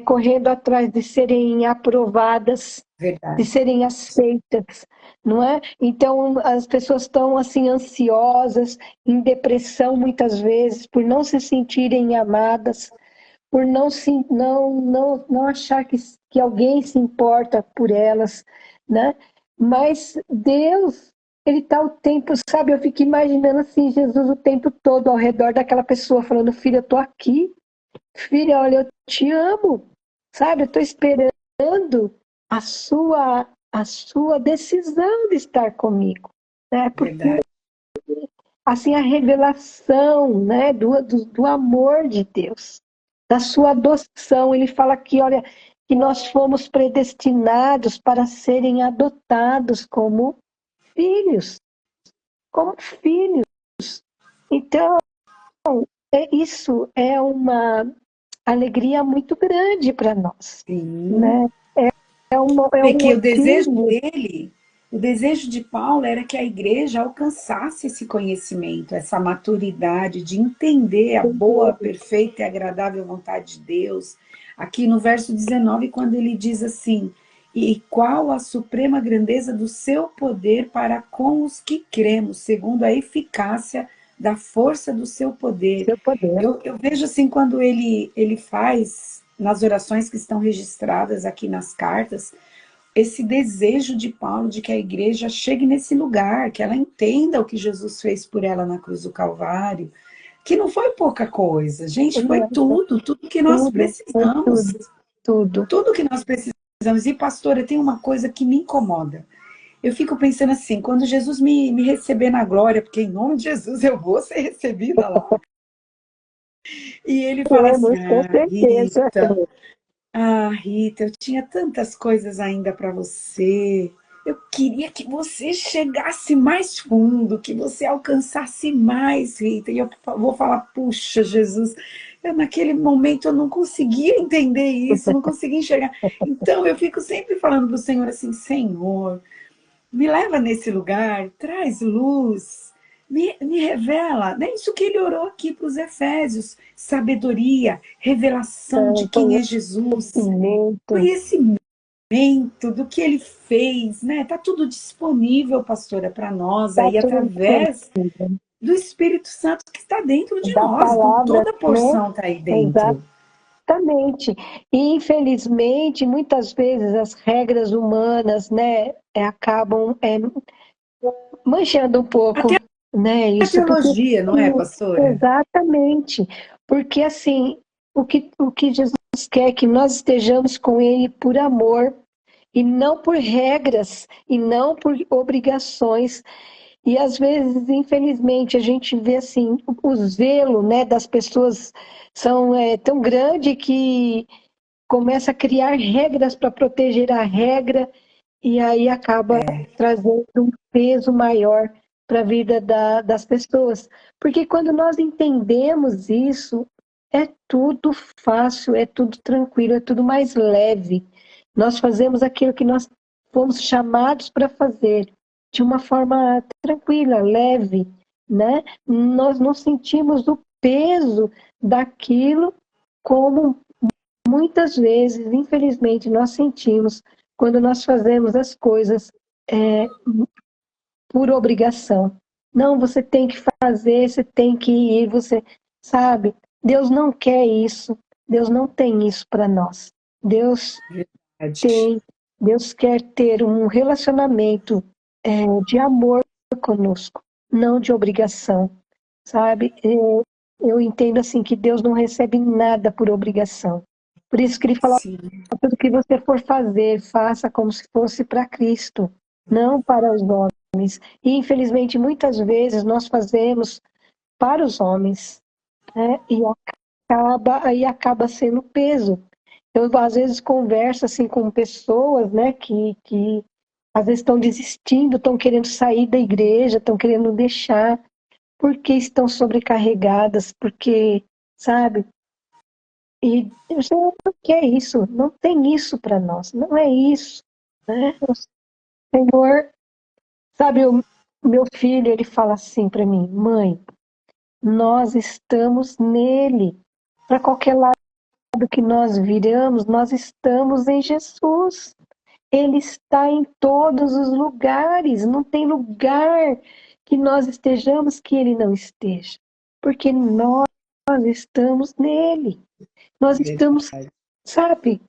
correndo atrás de serem aprovadas, de Verdade, serem aceitas, não é? Então as pessoas estão assim ansiosas, em depressão muitas vezes, por não se sentirem amadas, por não achar que alguém se importa por elas, né? Mas Deus, ele está o tempo, sabe? Eu fico imaginando assim, Jesus o tempo todo ao redor daquela pessoa falando, filha, eu tô aqui, filha, olha, eu te amo, sabe? Eu estou esperando a sua decisão de estar comigo, né? Porque verdade. assim a revelação, né, do amor de Deus, da sua adoção. Ele fala aqui, olha, que nós fomos predestinados para serem adotados filhos, como filhos. Então, isso é uma alegria muito grande para nós, Sim. né? É É um que o desejo motivo. dele, o desejo de Paulo era que a igreja alcançasse esse conhecimento, essa maturidade de entender a boa, perfeita e agradável vontade de Deus. Aqui no verso 19, quando ele diz assim: e qual a suprema grandeza do seu poder para com os que cremos, segundo a eficácia da força do seu poder. Seu poder. Eu vejo assim, quando ele faz nas orações que estão registradas aqui nas cartas, esse desejo de Paulo de que a igreja chegue nesse lugar, que ela entenda o que Jesus fez por ela na cruz do Calvário, que não foi pouca coisa, gente, foi tudo que nós Tudo, foi precisamos, tudo, tudo. tudo que nós precisamos. E, pastora, tem uma coisa que me incomoda. Eu fico pensando assim, quando Jesus me receber na glória, porque em nome de Jesus eu vou ser recebida lá, e ele fala assim, Temos, com certeza. Rita, eu tinha tantas coisas ainda para você. Eu queria que você chegasse mais fundo, que você alcançasse mais, Rita. E eu vou falar, puxa, Jesus, naquele momento eu não conseguia entender isso, não conseguia enxergar. Então eu fico sempre falando para o Senhor assim, Senhor, me leva nesse lugar, traz luz, me revela. É isso que ele orou aqui para os Efésios: sabedoria, revelação de quem é Jesus, Conhecimento. conhecimento do que ele fez, né? Tá tudo disponível, pastora, para nós Está aí tudo através disponível. do Espírito Santo que está dentro de Da nós. Então palavra, toda a né? porção está aí dentro. Exatamente. E, infelizmente, muitas vezes as regras humanas, né, acabam manchando um pouco, Até né, a isso, porque teologia, não é, pastora? exatamente, porque assim, o que Jesus quer é que nós estejamos com Ele por amor, e não por regras, e não por obrigações. E às vezes, infelizmente, a gente vê assim, o zelo, né, das pessoas tão grande que começa a criar regras para proteger a regra e aí acaba trazendo um peso maior para a vida das pessoas. Porque quando nós entendemos isso, é tudo fácil, é tudo tranquilo, é tudo mais leve. Nós fazemos aquilo que nós fomos chamados para fazer de uma forma tranquila, leve, né? Nós não sentimos o peso daquilo como muitas vezes, infelizmente, nós sentimos quando nós fazemos as coisas por obrigação. Não, você tem que fazer, você tem que ir, você sabe? Deus não quer isso. Deus não tem isso para nós. Deus Verdade. tem, Deus quer ter um relacionamento de amor conosco, não de obrigação, sabe? Eu entendo assim que Deus não recebe nada por obrigação. Por isso que ele fala, Sim, tudo que você for fazer, faça como se fosse para Cristo, não para os homens. E infelizmente muitas vezes nós fazemos para os homens, né? Aí acaba sendo peso. Eu às vezes converso assim com pessoas, né, que às vezes estão desistindo, estão querendo sair da igreja, estão querendo deixar, porque estão sobrecarregadas, porque, sabe? E o Senhor não quer isso, não tem isso para nós, não é isso, né? O Senhor, sabe, o meu filho, ele fala assim para mim, mãe, nós estamos nele. Para qualquer lado que nós viramos, nós estamos em Jesus. Ele está em todos os lugares, não tem lugar que nós estejamos que ele não esteja, porque nós estamos nele. Nós estamos, verdade. sabe,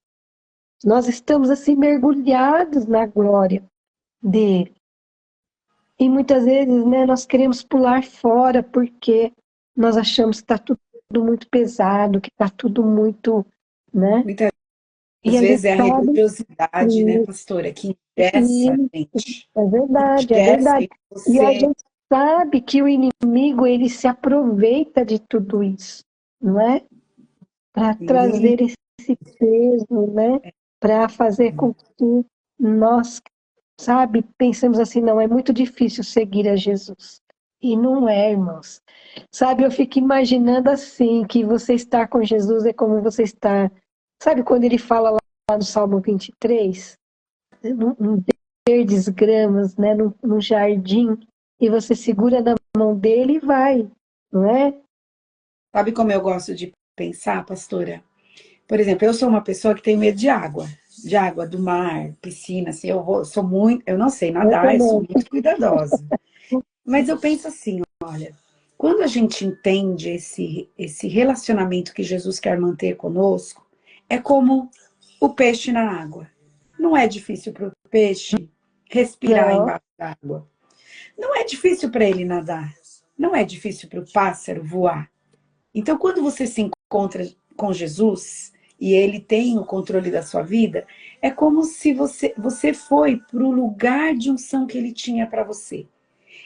nós estamos assim mergulhados na glória dele. E muitas vezes, né, nós queremos pular fora porque nós achamos que está tudo muito pesado, que está tudo muito, né? Muitas E a gente vezes é a sabe religiosidade, né, pastora, que ingessa a que gente. é verdade, é Ingessa verdade. e E a você. gente sabe que o inimigo ele se aproveita de tudo isso, não é? Para Sim, trazer esse peso, né? Para fazer com que nós, sabe, pensemos assim, não, é muito difícil seguir a Jesus. E não é, irmãos. Sabe, eu fico imaginando assim, que você estar com Jesus é como você estar. Sabe quando ele fala lá no Salmo 23? Num verdes gramas, né, num jardim, e você segura na mão dele e vai, não é? sabe como eu gosto de pensar, pastora? Por exemplo, eu sou uma pessoa que tem medo de água do mar, piscina, assim, sou muito, eu não sei Eu nadar, eu sou também. muito cuidadosa. Mas eu penso assim, olha, quando a gente entende esse relacionamento que Jesus quer manter conosco, é como o peixe na água. Não é difícil para o peixe respirar Não, embaixo d'água. Não é difícil para ele nadar. Não é difícil para o pássaro voar. Então, quando você se encontra com Jesus e ele tem o controle da sua vida, é como se você foi para o lugar de unção que ele tinha para você.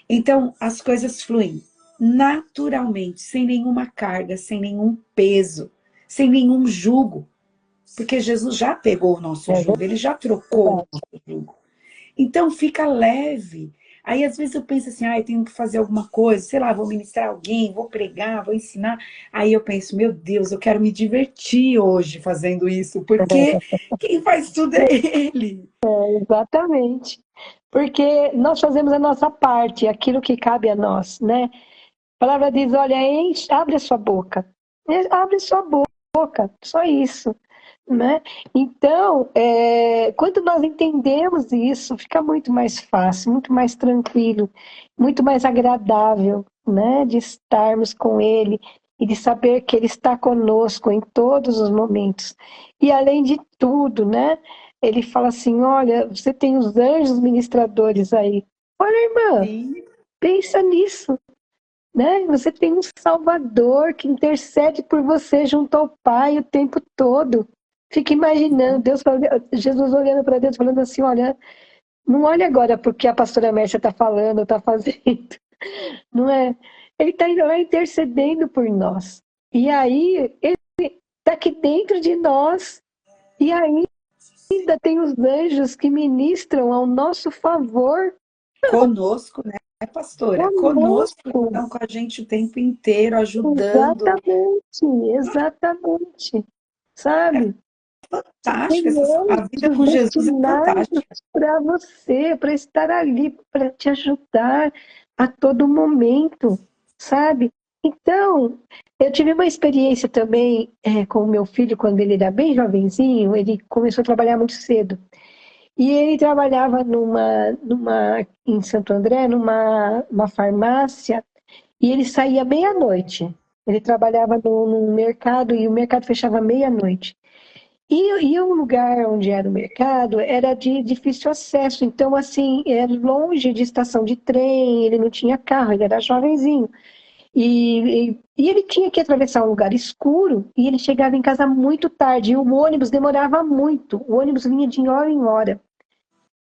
Então, as coisas fluem naturalmente, sem nenhuma carga, sem nenhum peso, sem nenhum jugo, porque Jesus já pegou o nosso é jugo, ele já trocou o verdade. nosso jugo. Então, fica leve. Aí, às vezes, eu penso assim, ah, eu tenho que fazer alguma coisa, sei lá, vou ministrar alguém, vou pregar, vou ensinar. Aí eu penso, meu Deus, eu quero me divertir hoje fazendo isso, porque quem faz tudo é Ele. Exatamente. Porque nós fazemos a nossa parte, aquilo que cabe a nós, né? A palavra diz, olha, enche, abre a sua boca. Abre a sua boca, só isso. Né? Então, quando nós entendemos isso, fica muito mais fácil, muito mais tranquilo, muito mais agradável, né? De estarmos com Ele e de saber que Ele está conosco em todos os momentos. E além de tudo, né? Ele fala assim: olha, você tem os anjos ministradores aí. Olha, irmã, Sim, pensa nisso. Né? Você tem um Salvador que intercede por você junto ao Pai o tempo todo. Fica imaginando Jesus olhando para Deus, falando assim: olha, não olha agora porque a pastora Mércia está falando, está fazendo, não é? Ele está indo lá intercedendo por nós. E aí, ele está aqui dentro de nós. E aí, ainda tem os anjos que ministram ao nosso favor. Conosco, né, pastora? Conosco, Conosco. estão com a gente o tempo inteiro, ajudando. Exatamente, exatamente. Sabe? Tem Fantástica, a vida anjos com Jesus é destinados fantástica. para você, para estar ali, para te ajudar a todo momento, sabe? Então, eu tive uma experiência também com o meu filho, quando ele era bem jovenzinho, ele começou a trabalhar muito cedo. E ele trabalhava em Santo André, numa farmácia, e ele saía meia-noite. Ele trabalhava num mercado e o mercado fechava meia-noite. E o lugar onde era o mercado era de difícil acesso, então, assim, era longe de estação de trem, ele não tinha carro, ele era jovenzinho. E ele tinha que atravessar um lugar escuro e ele chegava em casa muito tarde, e o ônibus demorava muito, o ônibus vinha de hora em hora.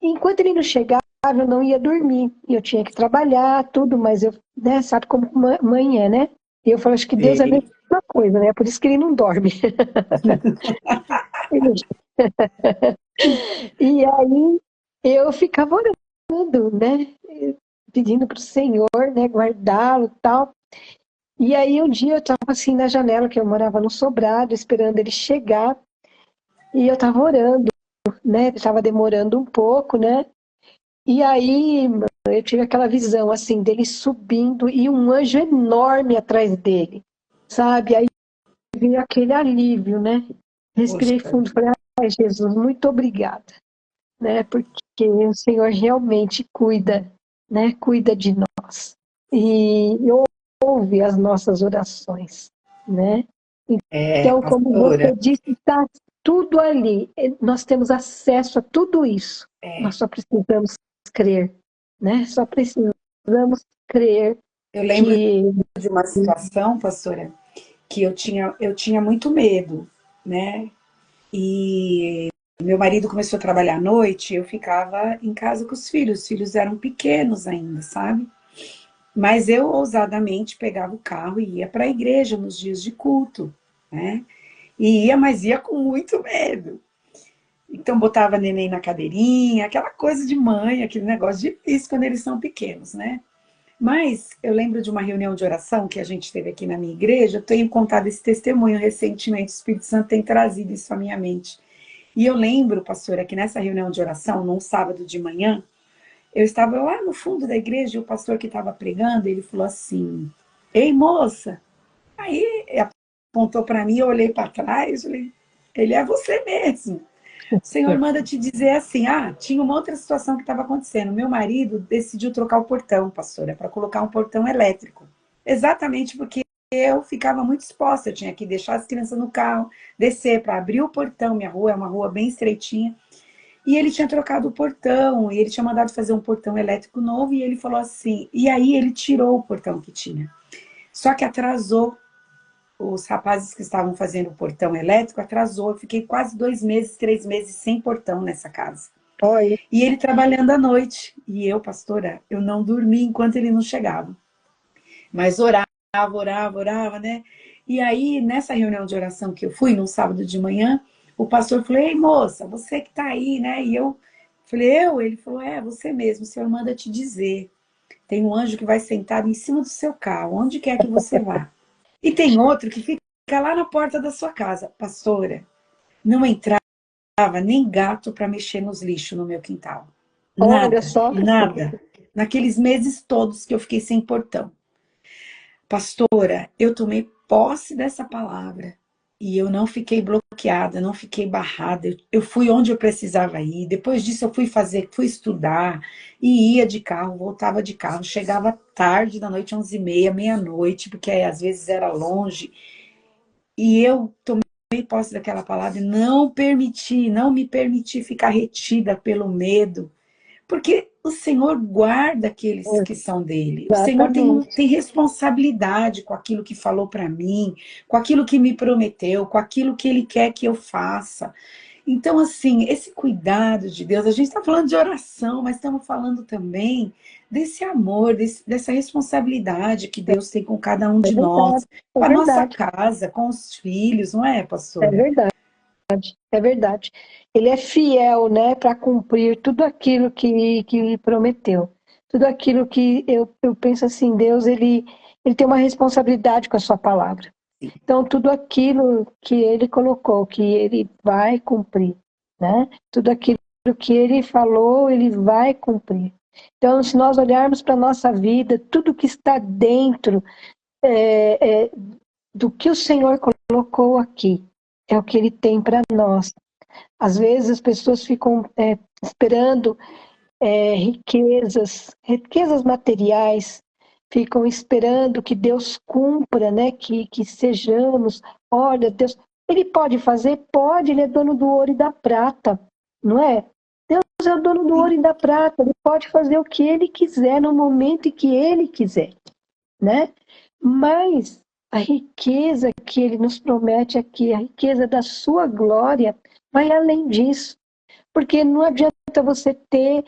Enquanto ele não chegava, eu não ia dormir. Eu tinha que trabalhar, tudo, mas eu, né, sabe como mãe é, né? E eu falo, acho que Deus é a Sei. mesma coisa, né? Por isso que ele não dorme. E aí eu ficava orando, né? Pedindo para o Senhor, né, guardá-lo e tal. E aí um dia eu estava assim na janela, que eu morava no sobrado, esperando ele chegar, e eu estava orando, né? Ele estava demorando um pouco, né? E aí, mano, eu tive aquela visão assim dele subindo e um anjo enorme atrás dele, sabe? Aí veio aquele alívio, né? Poxa, Respirei fundo, falei, ai, Jesus, muito obrigada, né? Porque o Senhor realmente cuida, né? Cuida de nós e ouve as nossas orações, né? Então, como pastora, você disse, está tudo ali. Nós temos acesso a tudo isso. é, Nós só precisamos crer, né? Só precisamos crer eu lembro que de uma situação, pastora, que eu tinha muito medo, né? E meu marido começou a trabalhar à noite, eu ficava em casa com os filhos eram pequenos ainda, sabe? Mas eu ousadamente pegava o carro e ia para a igreja nos dias de culto, né? E ia, mas ia com muito medo. Então botava neném na cadeirinha, aquela coisa de mãe, aquele negócio difícil quando eles são pequenos, né? Mas eu lembro de uma reunião de oração que a gente teve aqui na minha igreja, eu tenho contado esse testemunho recentemente, o Espírito Santo tem trazido isso à minha mente. E eu lembro, pastora, que nessa reunião de oração, num sábado de manhã, eu estava lá no fundo da igreja e o pastor que estava pregando, ele falou assim: Ei, moça! Aí apontou para mim, eu olhei para trás, falei: Ele é você mesmo. O Senhor manda te dizer assim: tinha uma outra situação que estava acontecendo. Meu marido decidiu trocar o portão, pastora, para colocar um portão elétrico. Exatamente porque eu ficava muito exposta, eu tinha que deixar as crianças no carro, descer para abrir o portão. Minha rua é uma rua bem estreitinha. E ele tinha trocado o portão, e ele tinha mandado fazer um portão elétrico novo, e ele falou assim, e aí ele tirou o portão que tinha. Só que atrasou, os rapazes que estavam fazendo o portão elétrico atrasou, eu fiquei quase 2 meses, 3 meses sem portão nessa casa. olha, E ele trabalhando à noite, e eu, pastora, eu não dormi enquanto ele não chegava. Mas orava, né? E aí, nessa reunião de oração que eu fui, num sábado de manhã, o pastor falou: Ei, moça, você que tá aí, né? E eu falei: Eu? Ele falou: É, você mesmo, o Senhor manda te dizer. Tem um anjo que vai sentado em cima do seu carro, onde quer que você vá. E tem outro que fica lá na porta da sua casa. Pastora, não entrava nem gato para mexer nos lixos no meu quintal. olha Nada, só, nada. Naqueles meses todos que eu fiquei sem portão. Pastora, eu tomei posse dessa palavra e eu não fiquei bloqueada, não fiquei barrada. Eu fui onde eu precisava ir. Depois disso, eu fui estudar e ia de carro, voltava de carro, chegava tarde da noite, 11h30, meia-noite, porque aí, às vezes era longe. E eu tomei posse daquela palavra e não me permiti ficar retida pelo medo, porque o Senhor guarda aqueles que são dele. O Senhor tem exatamente. responsabilidade com aquilo que falou para mim, com aquilo que me prometeu, com aquilo que Ele quer que eu faça. Então, assim, esse cuidado de Deus, a gente está falando de oração, mas estamos falando também desse amor, dessa responsabilidade que Deus tem com cada um É de verdade, nós, é com a nossa verdade, casa, com os filhos, não é, é pastora? verdade. É verdade. Ele é fiel, né, para cumprir tudo aquilo que prometeu. Tudo aquilo que eu penso assim, Deus, ele tem uma responsabilidade com a sua palavra. Então, tudo aquilo que ele colocou, que ele vai cumprir, né? Tudo aquilo que ele falou, ele vai cumprir. Então, se nós olharmos para a nossa vida, tudo que está dentro do que o Senhor colocou aqui, é o que ele tem para nós. Às vezes as pessoas ficam esperando riquezas materiais, ficam esperando que Deus cumpra, né? Que sejamos, olha, Deus, ele pode fazer? Pode, ele é dono do ouro e da prata, não é? Deus é o dono do ouro e da prata, ele pode fazer o que ele quiser no momento em que ele quiser, né? Mas a riqueza que ele nos promete aqui, a riqueza da sua glória, vai além disso. Porque não adianta você ter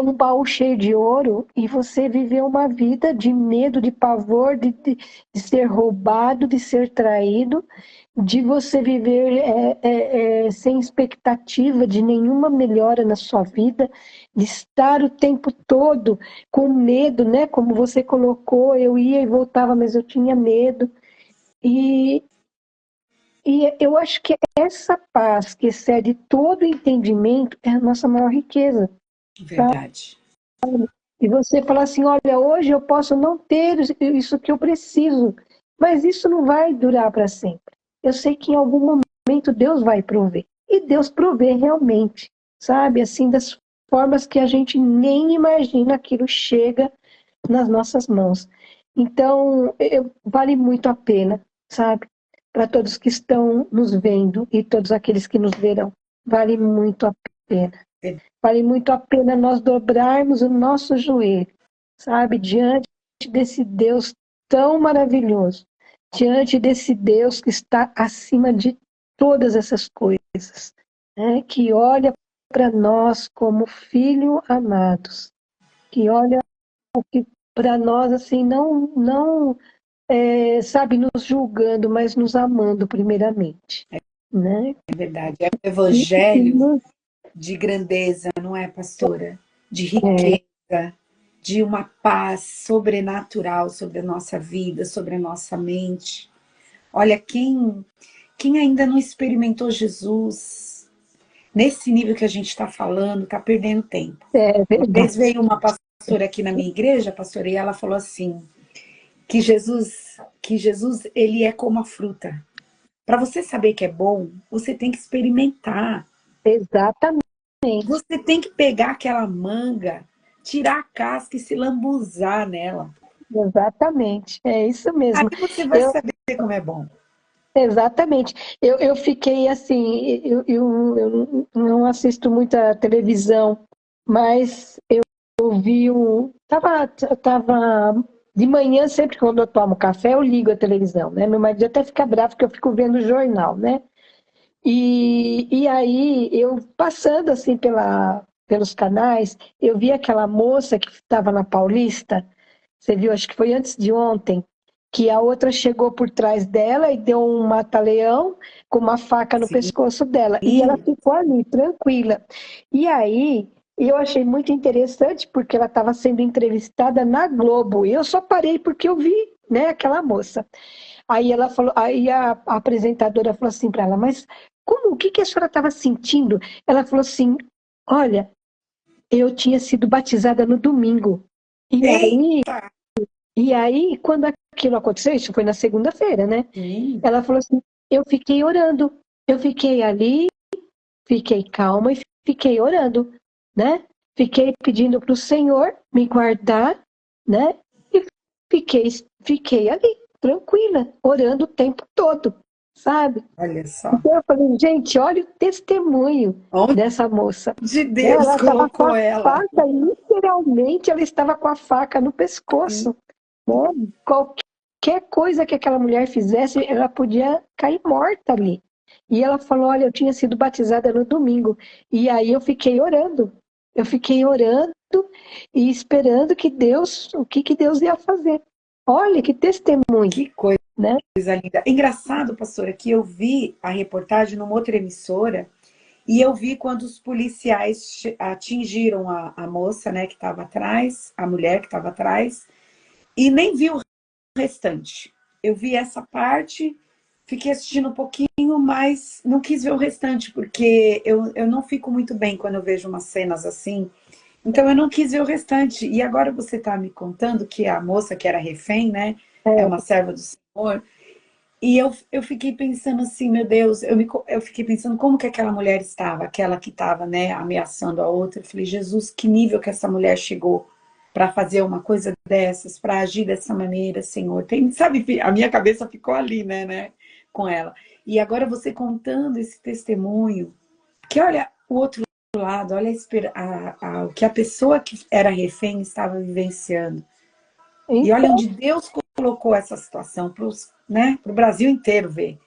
um baú cheio de ouro e você viver uma vida de medo, de pavor, de ser roubado, de ser traído, de você viver sem expectativa de nenhuma melhora na sua vida, de estar o tempo todo com medo, né? Como você colocou, eu ia e voltava, mas eu tinha medo. E eu acho que essa paz que excede todo entendimento é a nossa maior riqueza. Verdade. E você fala assim, olha, hoje eu posso não ter isso que eu preciso, mas isso não vai durar para sempre. Eu sei que em algum momento Deus vai prover. E Deus provê realmente, sabe? Assim, das formas que a gente nem imagina, aquilo chega nas nossas mãos. Então, vale muito a pena, sabe? Para todos que estão nos vendo e todos aqueles que nos verão. Vale muito a pena. Vale muito a pena nós dobrarmos o nosso joelho, sabe? Diante desse Deus tão maravilhoso. Diante desse Deus que está acima de todas essas coisas. Né? Que olha para nós como filhos amados. Que olha para nós assim, não sabe, nos julgando, mas nos amando primeiramente. Né? É verdade. É um evangelho de grandeza, não é, pastora? De riqueza, de uma paz sobrenatural sobre a nossa vida, sobre a nossa mente. Olha, quem ainda não experimentou Jesus, nesse nível que a gente está falando, está perdendo tempo. Uma vez veio uma pastora aqui na minha igreja, pastora, e ela falou assim, que Jesus ele é como a fruta. Para você saber que é bom, você tem que experimentar. Exatamente. Você tem que pegar aquela manga, tirar a casca e se lambuzar nela. Exatamente, é isso mesmo. Aí você vai saber como é bom. Exatamente. Eu fiquei assim, eu não assisto muita televisão, mas eu vi tava de manhã, sempre quando eu tomo café, eu ligo a televisão, né? Meu marido até fica bravo porque eu fico vendo o jornal, né? E aí, eu passando assim pelos canais, eu vi aquela moça que estava na Paulista, você viu, acho que foi antes de ontem, que a outra chegou por trás dela e deu um mata-leão com uma faca no pescoço dela. E ela ficou ali, tranquila. E aí, eu achei muito interessante, porque ela estava sendo entrevistada na Globo. E eu só parei porque eu vi, né, aquela moça. Aí ela falou, aí a apresentadora falou assim para ela, mas o que a senhora estava sentindo? Ela falou assim, olha, eu tinha sido batizada no domingo. E aí, quando aquilo aconteceu, isso foi na segunda-feira, né? Ela falou assim, eu fiquei orando, eu fiquei ali, fiquei calma e fiquei orando, né? Fiquei pedindo para o Senhor me guardar, né? E fiquei ali, tranquila, orando o tempo todo, sabe? Olha só. Então eu falei, gente, olha o testemunho dessa moça. De Deus ela colocou ela. Faca, literalmente, ela estava com a faca no pescoço. Né? Qualquer coisa que aquela mulher fizesse, ela podia cair morta ali. E ela falou, olha, eu tinha sido batizada no domingo. E aí eu fiquei orando. Eu fiquei orando e esperando que Deus, o que Deus ia fazer. Olha que testemunho. Que coisa né? Coisa linda. Engraçado, pastora, que eu vi a reportagem numa outra emissora e eu vi quando os policiais atingiram a moça, né, que estava atrás, a mulher que estava atrás, e nem vi o restante. Eu vi essa parte, fiquei assistindo um pouquinho, mas não quis ver o restante, porque eu não fico muito bem quando eu vejo umas cenas assim. Então eu não quis ver o restante. E agora você está me contando que a moça que era refém, né, é É, uma serva do Senhor. E eu fiquei pensando assim, meu Deus, eu fiquei pensando como que aquela mulher estava, aquela que estava, né, ameaçando a outra. Eu falei, Jesus, que nível que essa mulher chegou para fazer uma coisa dessas, para agir dessa maneira, Senhor. Tem, sabe, a minha cabeça ficou ali, né, com ela. E agora você contando esse testemunho, que olha o outro lado, olha o que a pessoa que era refém estava vivenciando. E olha então, onde Deus colocou essa situação para né, o Brasil inteiro ver.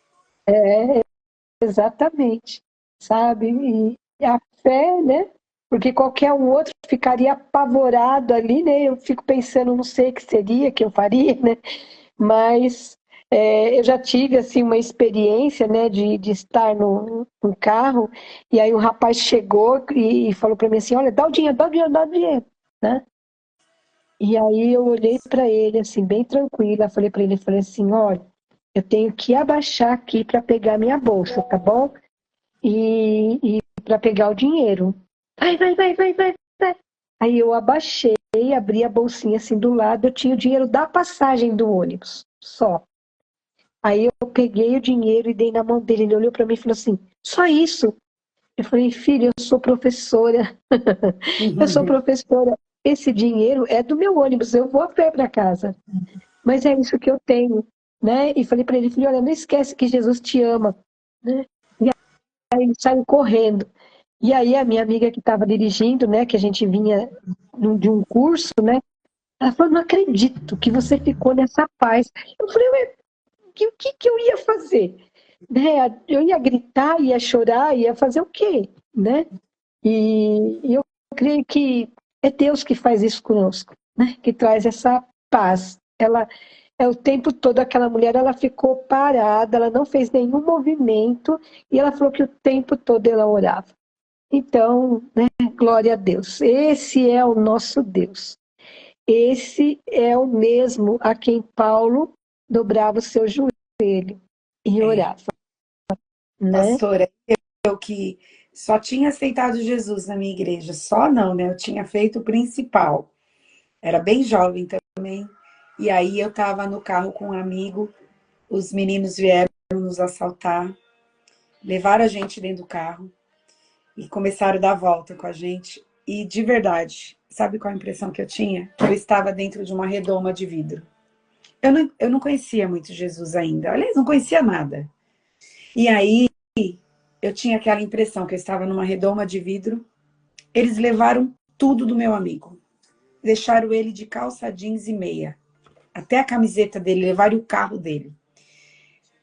exatamente, sabe? E a fé, né? Porque qualquer um outro ficaria apavorado ali, né? Eu fico pensando, não sei o que seria, que eu faria, né? Mas eu já tive, assim, uma experiência, né? De estar no carro, e aí o rapaz chegou e falou para mim assim, olha, dá o dinheiro, dá o dinheiro, dá o dinheiro, né? E aí eu olhei para ele, assim, bem tranquila, falei para ele, falei assim, olha, eu tenho que abaixar aqui para pegar minha bolsa, tá bom? E para pegar o dinheiro. Vai. Aí eu abaixei, abri a bolsinha assim do lado, eu tinha o dinheiro da passagem do ônibus, só. Aí eu peguei o dinheiro e dei na mão dele. Ele olhou para mim e falou assim: só isso? Eu falei, filho, eu sou professora. Eu sou Uhum. professora. Esse dinheiro é do meu ônibus, eu vou a pé para casa. Mas é isso que eu tenho, né? E falei para ele, filho, olha, não esquece que Jesus te ama, né? E aí ele saiu correndo. E aí a minha amiga que estava dirigindo, né, que a gente vinha de um curso, né, ela falou, não acredito que você ficou nessa paz. Eu falei, ué, o que eu ia fazer? Né? Eu ia gritar, ia chorar, ia fazer o quê? Né? E eu creio que é Deus que faz isso conosco, né? Que traz essa paz. Ela é o tempo todo aquela mulher, ela ficou parada, ela não fez nenhum movimento e ela falou que o tempo todo ela orava. Então, né, glória a Deus. Esse é o nosso Deus. Esse é o mesmo a quem Paulo dobrava o seu joelho e É, orava, né? pastora, eu que só tinha aceitado Jesus na minha igreja, só não, né? Eu tinha feito o principal. Era bem jovem também. E aí eu estava no carro com um amigo, os meninos vieram nos assaltar, levaram a gente dentro do carro e começaram a dar volta com a gente. E de verdade, sabe qual a impressão que eu tinha? Que eu estava dentro de uma redoma de vidro. Eu não conhecia muito Jesus ainda. Aliás, não conhecia nada. E aí eu tinha aquela impressão que eu estava numa redoma de vidro. Eles levaram tudo do meu amigo. Deixaram ele de calça jeans e meia. Até a camiseta dele, levaram o carro dele.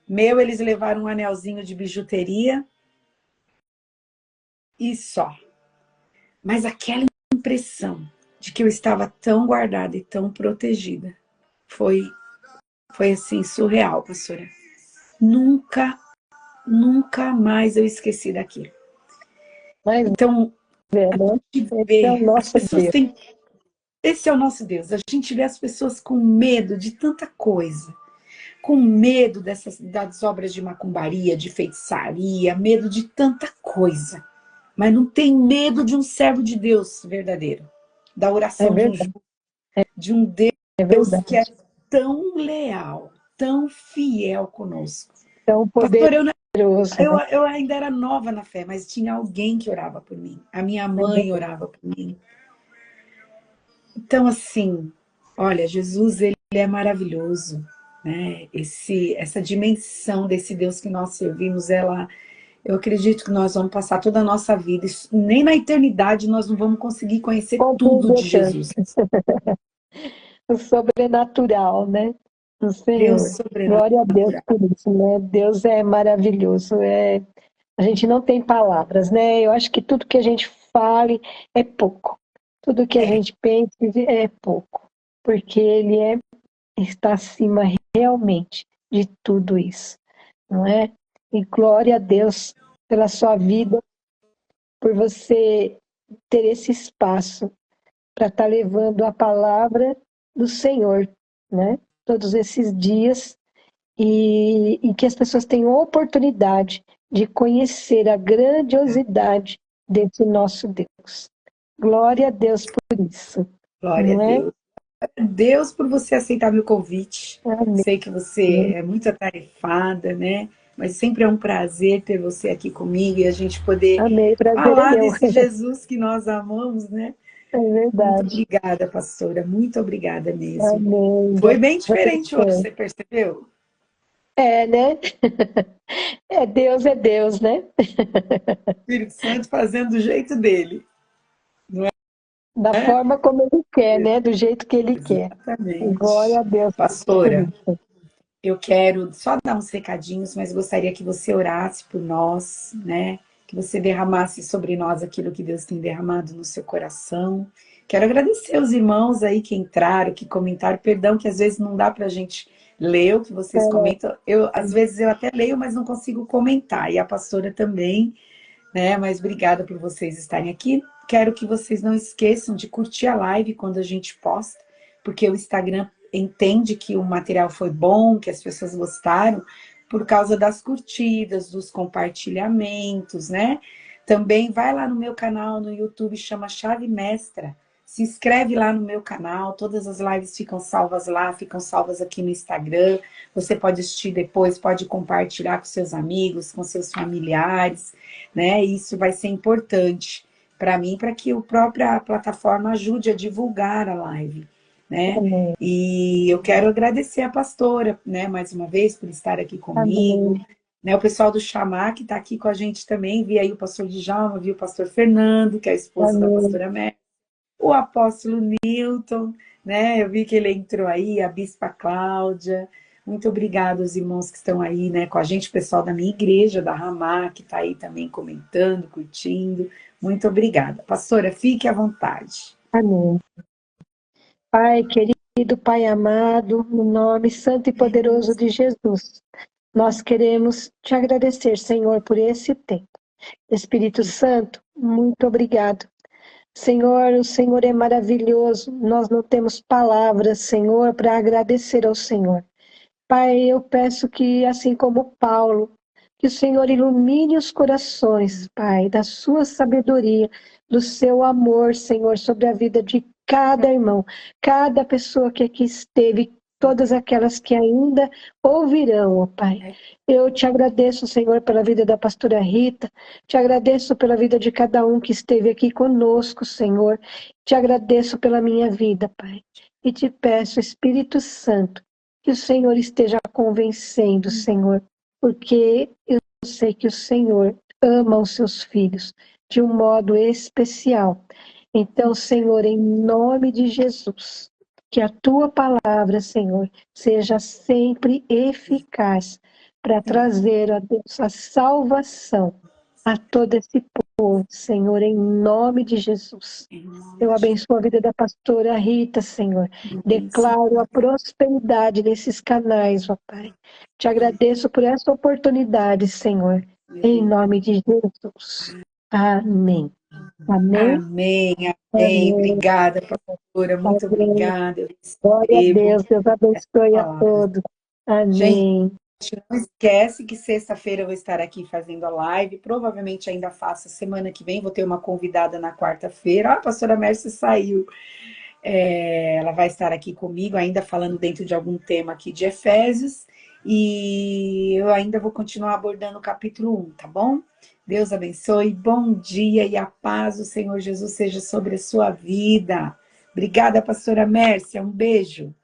Meu, eles levaram um anelzinho de bijuteria e só. Mas aquela impressão de que eu estava tão guardada e tão protegida foi, foi assim, surreal, pastora. Nunca, nunca mais eu esqueci daquilo. Mas Então, é, a né? gente Esse é o vê, as nosso pessoas Deus. têm. Esse é o nosso Deus. A gente vê as pessoas com medo de tanta coisa, com medo das obras de macumbaria, de feitiçaria, medo de tanta coisa. Mas não tem medo de um servo de Deus verdadeiro, da É oração de um verdade, justo, de um é Deus que é verdade. tão leal, tão fiel conosco. Tão Pastor, poderoso, né? eu ainda era nova na fé, mas tinha alguém que orava por mim. A minha É mãe verdade. orava por mim. Então, assim, olha, Jesus, ele é maravilhoso, né? Essa dimensão desse Deus que nós servimos, eu acredito que nós vamos passar toda a nossa vida, nem na eternidade nós não vamos conseguir conhecer tudo Compreender de tanto. Jesus. O sobrenatural, né? Do Deus Senhor. Glória a Deus sobrenatural. por isso, né? Deus é maravilhoso. A gente não tem palavras, né? Eu acho que tudo que a gente fale é pouco. Tudo que a É, gente pense é pouco. Porque Ele está acima realmente de tudo isso, não é? E glória a Deus pela sua vida, por você ter esse espaço para estar levando a palavra do Senhor, né? Todos esses dias, e que as pessoas tenham a oportunidade de conhecer a grandiosidade desse nosso Deus. Glória a Deus por isso, Glória a não é? Deus. Deus por você aceitar meu convite. Amém. Sei que você é muito atarefada, né? Mas sempre é um prazer ter você aqui comigo e a gente poder Amém. Prazer é falar meu. desse Jesus que nós amamos, né? É Muito verdade. obrigada, pastora. Muito obrigada mesmo. Amém. Foi bem Você diferente hoje, tem. você percebeu? É, né? É Deus, né? O Espírito Santo fazendo do jeito dele, não Da é? forma como ele quer, né? Do jeito que ele quer. Glória Exatamente. a Deus por Pastora, isso. eu quero só dar uns recadinhos, mas gostaria que você orasse por nós, né? Que você derramasse sobre nós aquilo que Deus tem derramado no seu coração. Quero agradecer os irmãos aí que entraram, que comentaram. Perdão que às vezes não dá para a gente ler o que vocês comentam. Às vezes eu até leio, mas não consigo comentar. E a pastora também, né? Mas obrigada por vocês estarem aqui. Quero que vocês não esqueçam de curtir a live quando a gente posta, porque o Instagram entende que o material foi bom, que as pessoas gostaram, por causa das curtidas, dos compartilhamentos, né? Também vai lá no meu canal no YouTube, chama Chave Mestra. Se inscreve lá no meu canal, todas as lives ficam salvas lá, ficam salvas aqui no Instagram. Você pode assistir depois, pode compartilhar com seus amigos, com seus familiares, né? Isso vai ser importante para mim, para que a própria plataforma ajude a divulgar a live, né? Amém. E eu quero agradecer a pastora, né, mais uma vez, por estar aqui comigo, Amém. né? O pessoal do Chamar, que está aqui com a gente também, vi aí o pastor Djalma, vi o pastor Fernando, que é a esposa da Amém. pastora Mé, o apóstolo Newton, né? Eu vi que ele entrou aí, a bispa Cláudia. Muito obrigada aos irmãos que estão aí, né, com a gente, o pessoal da minha igreja, da Ramá, que está aí também comentando, curtindo. Muito obrigada. Pastora, fique à vontade. Amém. Pai querido, Pai amado, no nome santo e poderoso de Jesus, nós queremos te agradecer, Senhor, por esse tempo. Espírito Santo, muito obrigado. Senhor, o Senhor é maravilhoso. Nós não temos palavras, Senhor, para agradecer ao Senhor. Pai, eu peço que, assim como Paulo, que o Senhor ilumine os corações, Pai, da sua sabedoria, do seu amor, Senhor, sobre a vida de cada irmão, cada pessoa que aqui esteve, todas aquelas que ainda ouvirão, ó Pai. Eu te agradeço, Senhor, pela vida da pastora Rita, te agradeço pela vida de cada um que esteve aqui conosco, Senhor, te agradeço pela minha vida, Pai, e te peço, Espírito Santo, que o Senhor esteja convencendo, Senhor, porque eu sei que o Senhor ama os seus filhos de um modo especial. Então, Senhor, em nome de Jesus, que a tua palavra, Senhor, seja sempre eficaz para trazer, ó Deus, a salvação a todo esse povo, Senhor, em nome de Jesus. Eu abençoo a vida da pastora Rita, Senhor. Declaro a prosperidade desses canais, ó Pai. Te agradeço por essa oportunidade, Senhor. Em nome de Jesus. Amém. Amém. Amém, amém. Amém. Obrigada, pastora. Muito Amém. obrigada. Eu Glória a recebo Deus. Deus essa abençoe a palavra. todos. Gente, Amém. não esquece que sexta-feira eu vou estar aqui fazendo a live. Provavelmente ainda faço semana que vem. Vou ter uma convidada na quarta-feira. Ah, a pastora Mércia saiu. Ela vai estar aqui comigo, ainda falando dentro de algum tema aqui de Efésios. E eu ainda vou continuar abordando o capítulo 1, tá bom? Deus abençoe. Bom dia e a paz do Senhor Jesus seja sobre a sua vida. Obrigada, pastora Mércia. Um beijo.